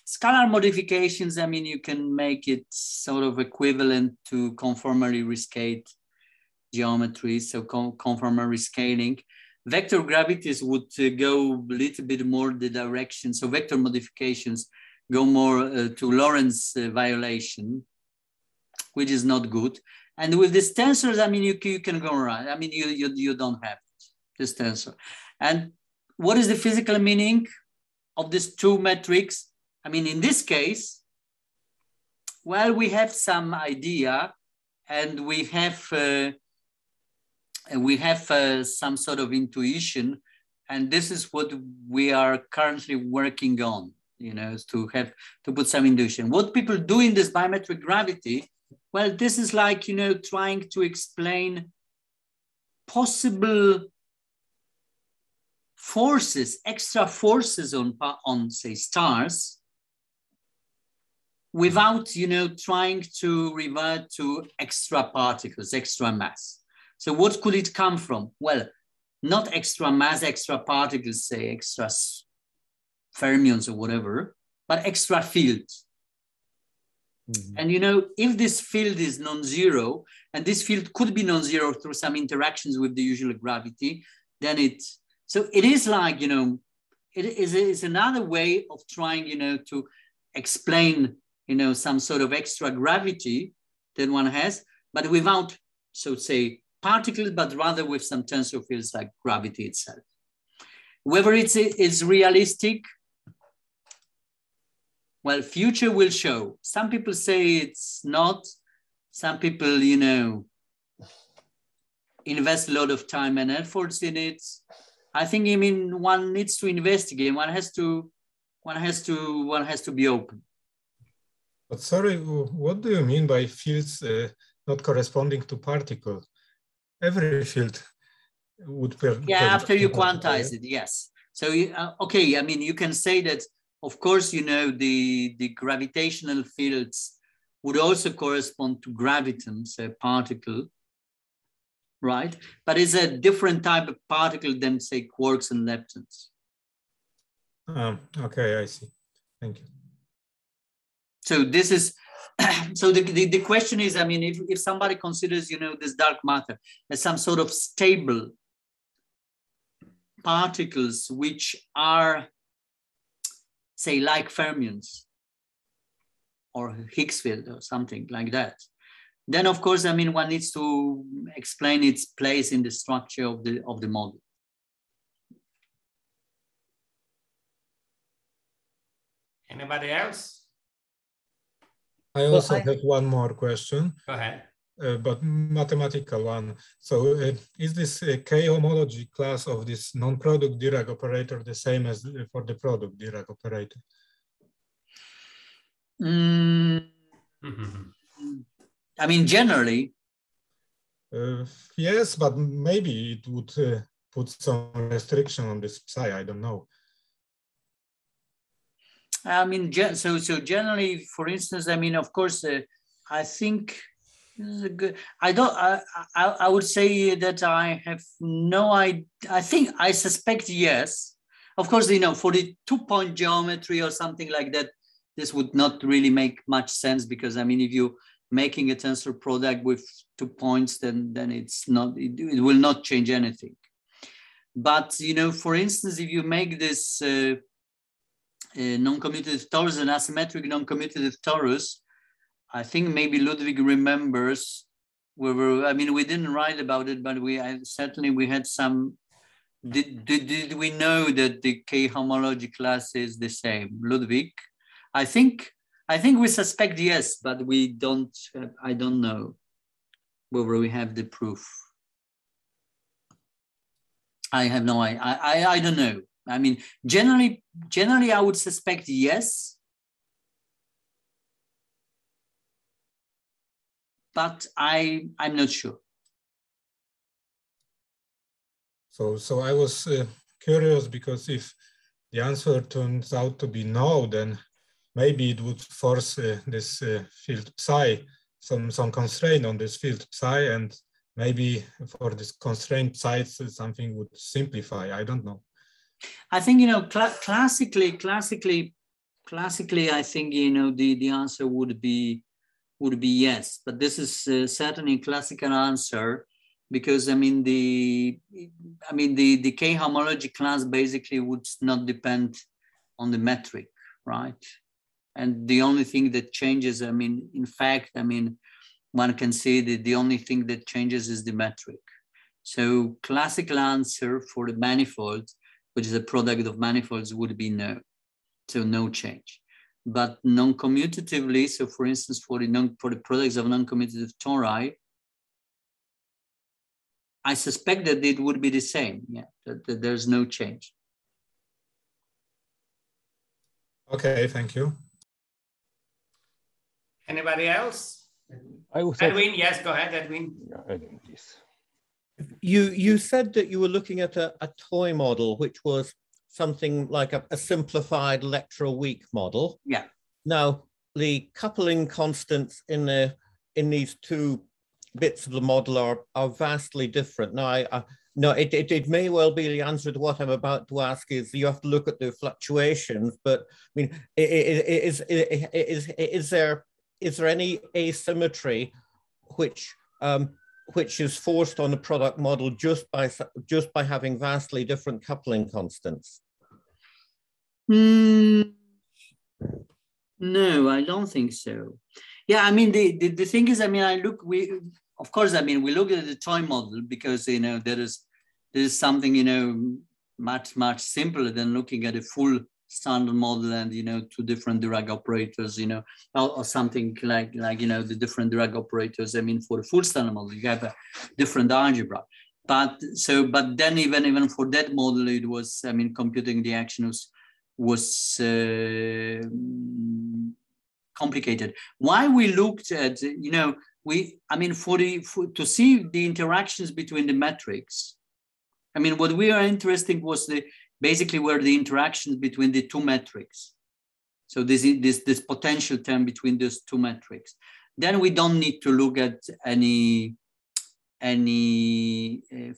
scalar modifications, you can make it sort of equivalent to conformally rescaled geometries, so conformal rescaling. Vector gravities would go a little bit more the direction. So vector modifications go more to Lorentz violation, which is not good. And with these tensors, you can go around. You don't have this tensor. And what is the physical meaning of these two metrics? In this case, well, we have some idea, and we have some sort of intuition, and this is what we are currently working on, to put some intuition. What people do in this biometric gravity, well, this is like, trying to explain possible forces, extra forces on say, stars, without, trying to revert to extra particles, extra mass. So what could it come from? Well, not extra mass, extra particles, say extra fermions or whatever, but extra field. Mm-hmm. And if this field is non-zero, and this field could be non-zero through some interactions with the usual gravity, then it is like, it is another way of trying, to explain, some sort of extra gravity that one has, but without, so say, particles, but rather with some tensor fields like gravity itself. Whether it's realistic, well, future will show. Some people say it's not. Some people, invest a lot of time and efforts in it. I think, one needs to investigate. One has to be open. But sorry, what do you mean by fields not corresponding to particles? Every field would be. Yeah, after you quantize it, yes. So, okay, you can say that, of course, the gravitational fields would also correspond to gravitons, a particle, right? But it's a different type of particle than, say, quarks and leptons. Okay, I see. Thank you. So this is, so the question is, if somebody considers, this dark matter as some sort of stable particles, which are, say, like fermions or Higgs field or something like that, then of course, one needs to explain its place in the structure of the model. Anybody else? I also have one more question. Go ahead. But mathematical one. So is this K-homology class of this non-product Dirac operator the same as for the product Dirac operator? Generally. Yes, but maybe it would put some restriction on this psi, I don't know. So generally, for instance, of course, I think this is a good. I would say that I have no idea. I suspect yes. Of course, for the 2-point geometry or something like that, this would not really make much sense because if you're making a tensor product with 2 points, then it's not. It will not change anything. But for instance, if you make this. Non-commutative torus and asymmetric non-commutative torus, I think maybe Ludwig remembers I mean, we didn't write about it, but certainly we had some. Did we know that the K-homology class is the same? Ludwig? I think we suspect yes, but we don't. I don't know whether we have the proof. I have no idea. I don't know. I mean, generally, I would suspect yes, but I'm not sure. So I was curious because if the answer turns out to be no, then maybe it would force this field psi, some constraint on this field psi, and maybe for this constraint sites something would simplify. I don't know. I think, you know, classically, I think, you know, the answer would be yes, but this is certainly a classical answer, because I mean the K-homology class basically would not depend on the metric, right? And the only thing that changes, I mean, in fact, I mean, one can say that the only thing that changes is the metric. So classical answer for the manifold, which is a product of manifolds, would be no. So no change. But non-commutatively, so for instance, for the products of non-commutative tori, I suspect that it would be the same. Yeah, that there's no change. Okay, thank you. Anybody else? Edwin, yes, go ahead, Edwin. Yeah, Edwin, please. You said that you were looking at a toy model, which was something like a simplified electroweak model. Yeah. Now, the coupling constants in these two bits of the model are vastly different. Now, it may well be the answer to what I'm about to ask is you have to look at the fluctuations, but I mean, is there any asymmetry which is forced on a product model just by having vastly different coupling constants? No, I don't think so. Yeah, I mean, the thing is, I mean, of course, I mean, we look at the toy model because, you know, there is something, you know, much simpler than looking at a full standard model and, you know, two different Dirac operators, you know, or something like, you know, the different Dirac operators. I mean, for the full standard model, you have a different algebra. But then even for that model, it was, I mean, computing the action was complicated. Why we looked at, you know, I mean, to see the interactions between the metrics, I mean, what we are interested was basically were the interactions between the two metrics. So this potential term between those two metrics. Then we don't need to look at any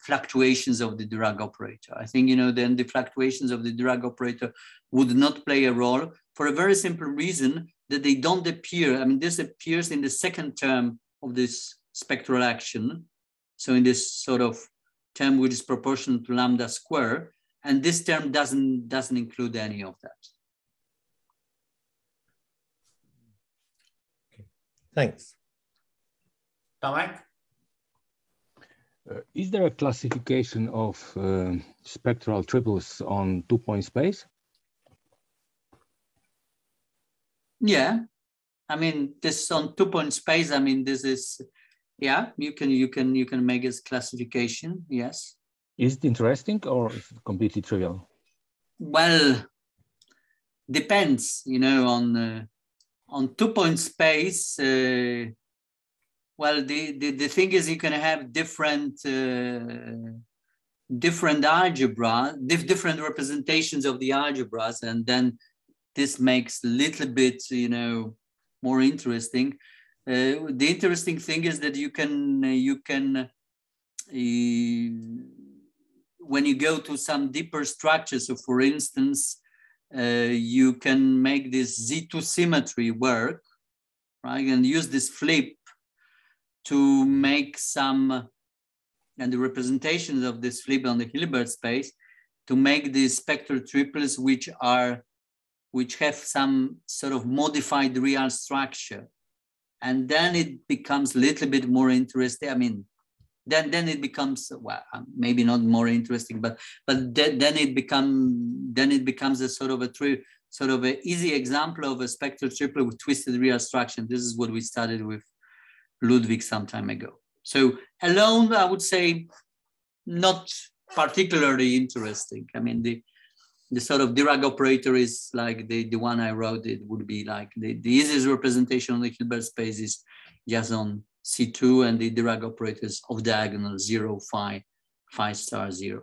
fluctuations of the Dirac operator. I think, you know, then the fluctuations of the Dirac operator would not play a role for a very simple reason that they don't appear. I mean, this appears in the second term of this spectral action. So in this sort of term which is proportional to lambda square, and this term doesn't include any of that. Okay. Thanks. Tomek? Is there a classification of spectral triples on 2-point space? Yeah, I mean, this on 2-point space. I mean, this is, yeah, you can make this classification. Yes. Is it interesting or is it completely trivial? Well, depends, you know, on 2-point space. Well, the thing is, you can have different algebra, different representations of the algebras, and then this makes a little bit, you know, more interesting. The interesting thing is that you can when you go to some deeper structures, so for instance, you can make this Z2 symmetry work, right? And use this flip to make some, and the representations of this flip on the Hilbert space to make these spectral triples which have some sort of modified real structure. And then it becomes a little bit more interesting. I mean, then it becomes, well, maybe not more interesting, but then it becomes a sort of an easy example of a spectral triple with twisted real structure. This is what we studied with Ludwig some time ago. So alone, I would say, not particularly interesting. I mean, the sort of Dirac operator is like the one I wrote. It would be like the easiest representation of the Hilbert space is just on C2, and the Dirac operators of diagonal 0, phi, star 0.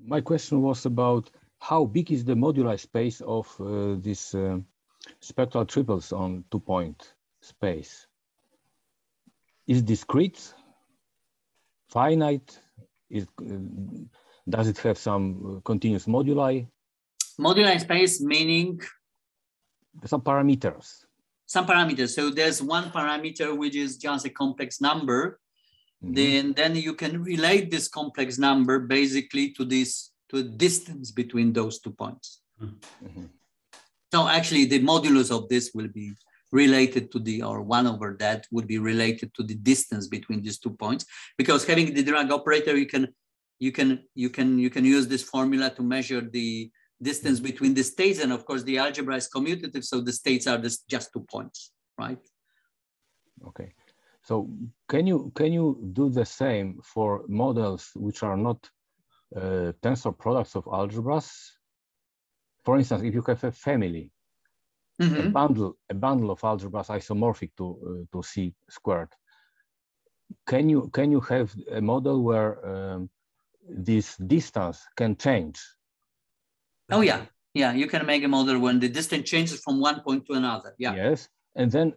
My question was about how big is the moduli space of these spectral triples on 2-point space? Is discrete, finite? Does it have some continuous moduli? Moduli space meaning? Some parameters. Some parameters. So there's one parameter which is just a complex number. Mm-hmm. Then you can relate this complex number basically to a distance between those 2 points. Mm-hmm. So actually the modulus of this will be related to or 1 over that would be related to the distance between these 2 points, because having the Dirac operator, you can use this formula to measure the distance between the states, and of course the algebra is commutative, so the states are just 2 points, right? Okay, so can you do the same for models which are not tensor products of algebras? For instance, if you have a family, mm-hmm. a bundle of algebras isomorphic to C squared, can you have a model where this distance can change? Oh yeah, you can make a model when the distance changes from one point to another. Yeah. Yes, and then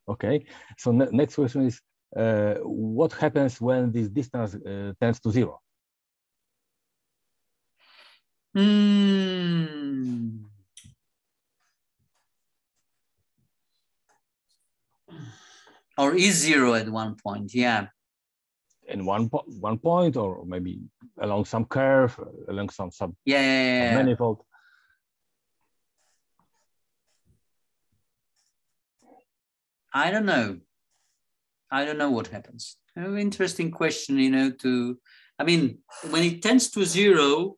okay. So next question is, what happens when this distance tends to 0? Or is 0 at one point? Yeah. In one point, or maybe along some curve, along some manifold. I don't know what happens. An interesting question, I mean, when it tends to 0,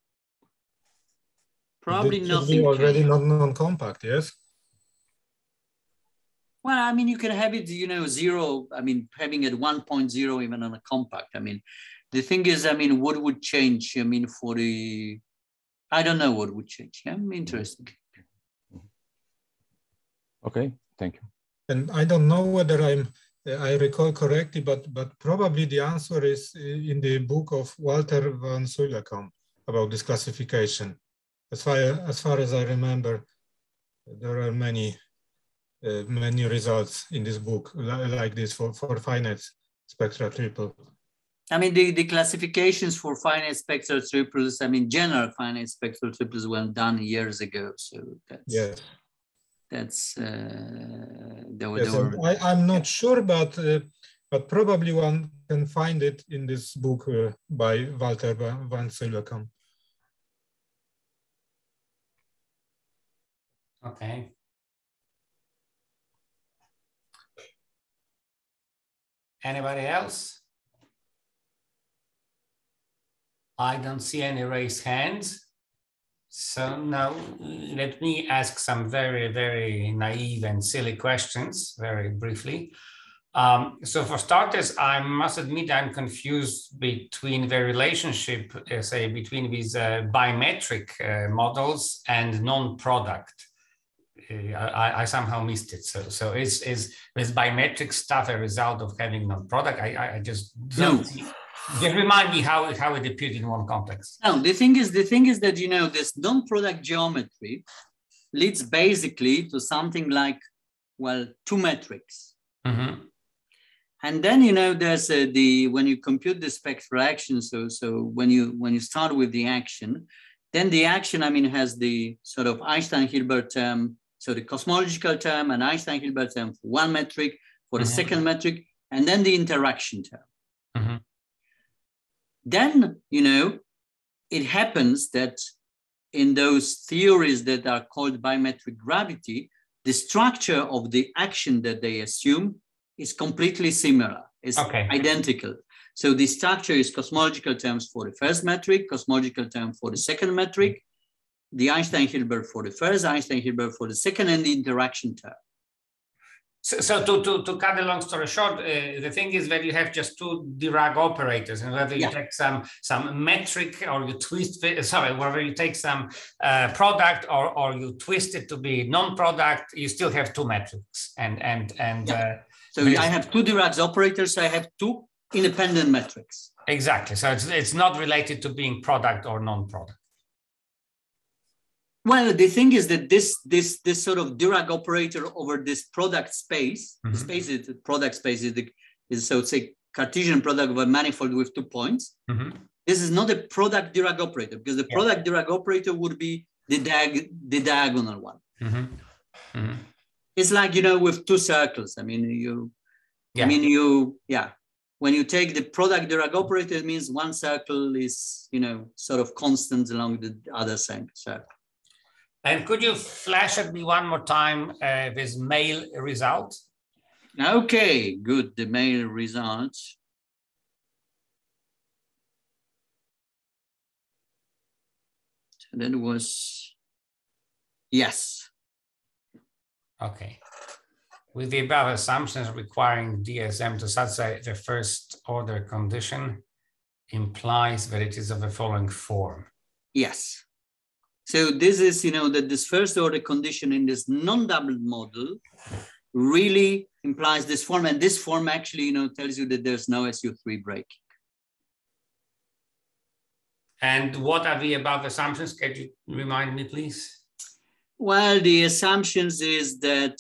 probably nothing. Already not non-compact, yes? Well, I mean, you can have it, 0, I mean, having it 1.0 even on a compact. I mean, the thing is, I mean, what would change? I mean, I don't know what would change. Yeah, interesting. Okay, thank you. And I don't know whether I recall correctly, but probably the answer is in the book of Walter van Zuylekamp about this classification. As far as I remember, there are many results in this book like this for finite spectral triple. I mean, the classifications for finite spectral triples, I mean, general finite spectral triples were done years ago. So I'm not sure, but probably one can find it in this book by Walter van Zuylekamp. Okay. Anybody else? I don't see any raised hands. So now let me ask some very, very naive and silly questions very briefly. So for starters, I must admit I'm confused between the relationship, say, between these biometric models and non-product. I somehow missed it. So is this biometric stuff a result of having non-product? I just don't see. Just remind me how it appeared in one context. No, the thing is that, this non-product geometry leads basically to something like, well, 2 metrics. Mm-hmm. And then, there's when you compute the spectral action, so when you start with the action, then the action, I mean, has the sort of Einstein-Hilbert term, so the cosmological term and Einstein-Hilbert term for one metric, for the second metric, and then the interaction term. Mm-hmm. Then, it happens that in those theories that are called biometric gravity, the structure of the action that they assume is completely similar. It's identical. So the structure is cosmological terms for the first metric, cosmological term for the second metric, the Einstein-Hilbert for the first, Einstein-Hilbert for the second, and the interaction term. So to cut the long story short, the thing is that you have just two Dirac operators, and whether you take some metric or you twist, whether you take some product or you twist it to be non-product, you still have two metrics. So I have two Dirac operators, so I have two independent metrics. Exactly. So it's not related to being product or non-product. Well, the thing is that this sort of Dirac operator over this product space, the space is the product space is so say Cartesian product of a manifold with 2 points. This is not a product Dirac operator, because the product Dirac operator would be the diagonal one. It's like, you know, with two circles. I mean, when you take the product Dirac operator, it means one circle is, you know, sort of constant along the other circle. And could you flash at me one more time this mail result? Okay, good. The mail results. So that was, yes. Okay. With the above assumptions requiring DSM to satisfy the first order condition implies that it is of the following form. Yes. So this is, you know, that this first order condition in this non-doubled model really implies this form. And this form actually, you know, tells you that there's no SU3 breaking. And what are the above assumptions? Can you remind me, please? Well, the assumptions is that,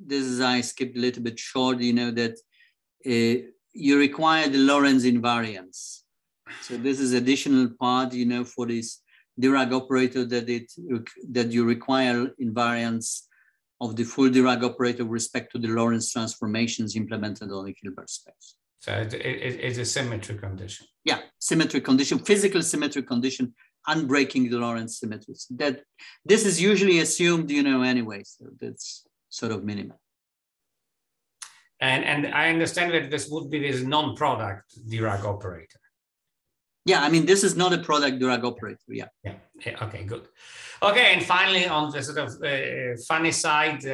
this is, I skipped a little bit short, you know, that you require the Lorentz invariance. So this is additional part, you know, for this Dirac operator that you require invariance of the full Dirac operator with respect to the Lorentz transformations implemented on the Hilbert space. So it's a symmetry condition. Yeah, symmetry condition, physical symmetry condition, unbreaking the Lorentz symmetries. That this is usually assumed, you know, anyway. So that's sort of minimal. And I understand that this would be this non-product Dirac operator. Yeah, I mean, this is not a product Dirac operator, yeah. Okay, good. Okay, and finally, on the sort of funny side,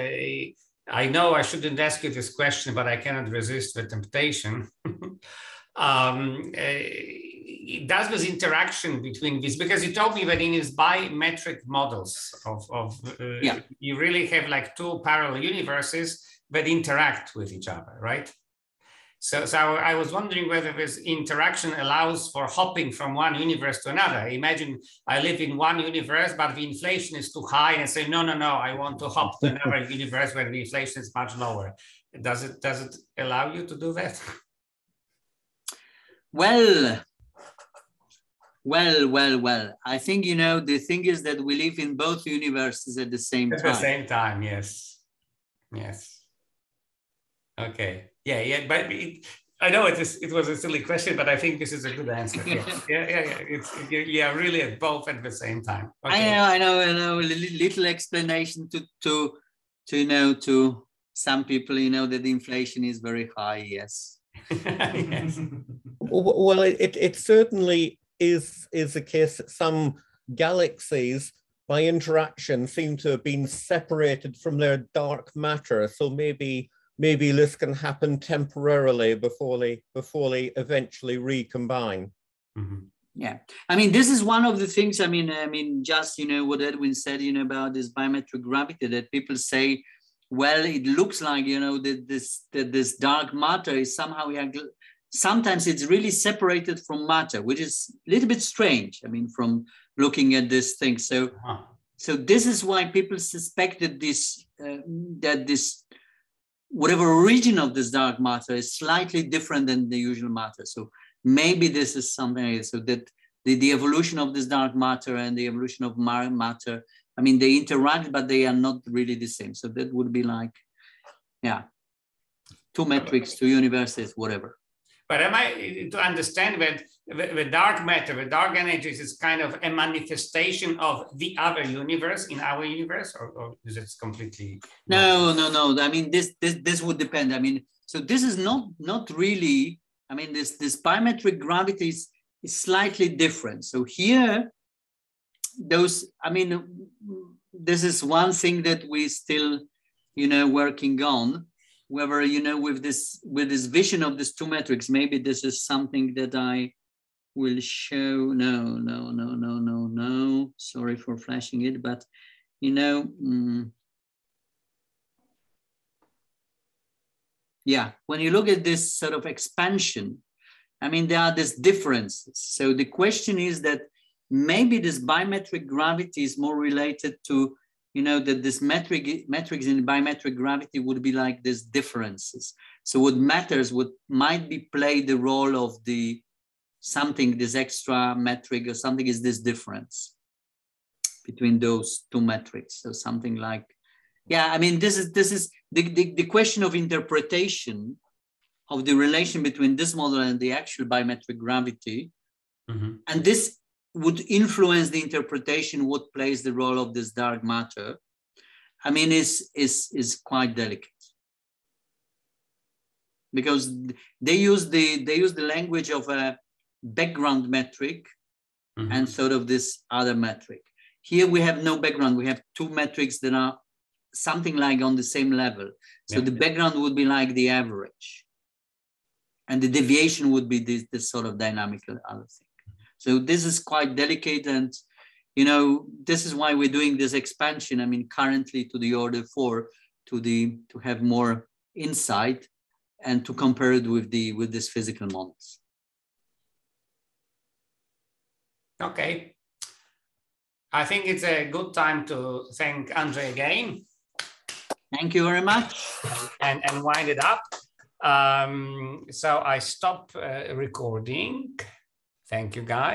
I know I shouldn't ask you this question, but I cannot resist the temptation. Does this interaction between these, because you told me that in his biometric models you really have like two parallel universes that interact with each other, right? So I was wondering whether this interaction allows for hopping from one universe to another. Imagine I live in one universe, but the inflation is too high, and say, no, I want to hop to another universe where the inflation is much lower. Does it allow you to do that? Well. I think, you know, the thing is that we live in both universes at the same time. At the same time, yes. Okay. Yeah. But I know it was a silly question, but I think this is a good answer. Yeah. Really at both at the same time. Okay. I know. A little explanation to you know, to some people, you know, that the inflation is very high. Yes. Yes. Well, it certainly is the case that some galaxies by interaction seem to have been separated from their dark matter. So maybe this can happen temporarily before they eventually recombine. Yeah, I mean, this is one of the things. I mean, just, you know, what Edwin said, you know, about this biometric gravity, that people say, well, it looks like, you know, that this dark matter is somehow, sometimes it's really separated from matter, which is a little bit strange. I mean, from looking at this thing. So this is why people suspect that this whatever origin of this dark matter is slightly different than the usual matter. So maybe this is something, so that the evolution of this dark matter and the evolution of matter, I mean, they interact, but they are not really the same. So that would be like, yeah, two metrics, two universes, whatever. But am I to understand that the dark matter, the dark energies is kind of a manifestation of the other universe in our universe, or is it completely? No. I mean, this would depend. I mean, so this is not really, I mean, this biometric gravity is slightly different. So here, I mean, this is one thing that we still, working on. Whether, with this vision of these two metrics, maybe this is something that I will show. No. Sorry for flashing it, but, yeah, when you look at this sort of expansion, I mean, there are these differences. So the question is that maybe this biometric gravity is more related to, that this metrics in biometric gravity would be like these differences. So what matters, might be play the role of this extra metric or something is this difference between those two metrics. So something like, yeah, I mean, this is the question of interpretation of the relation between this model and the actual biometric gravity. Mm-hmm. And this would influence the interpretation, what plays the role of this dark matter. I mean, is quite delicate because they use the language of a background metric mm-hmm. and sort of this other metric. Here we have no background. We have two metrics that are something like on the same level. So the background would be like the average, and the deviation would be this sort of dynamical other thing. So this is quite delicate, and this is why we're doing this expansion. I mean, currently to the order 4 to have more insight and to compare it with these physical models. Okay, I think it's a good time to thank Andrzej again. Thank you very much, and wind it up. So I stop recording. Thank you, guys.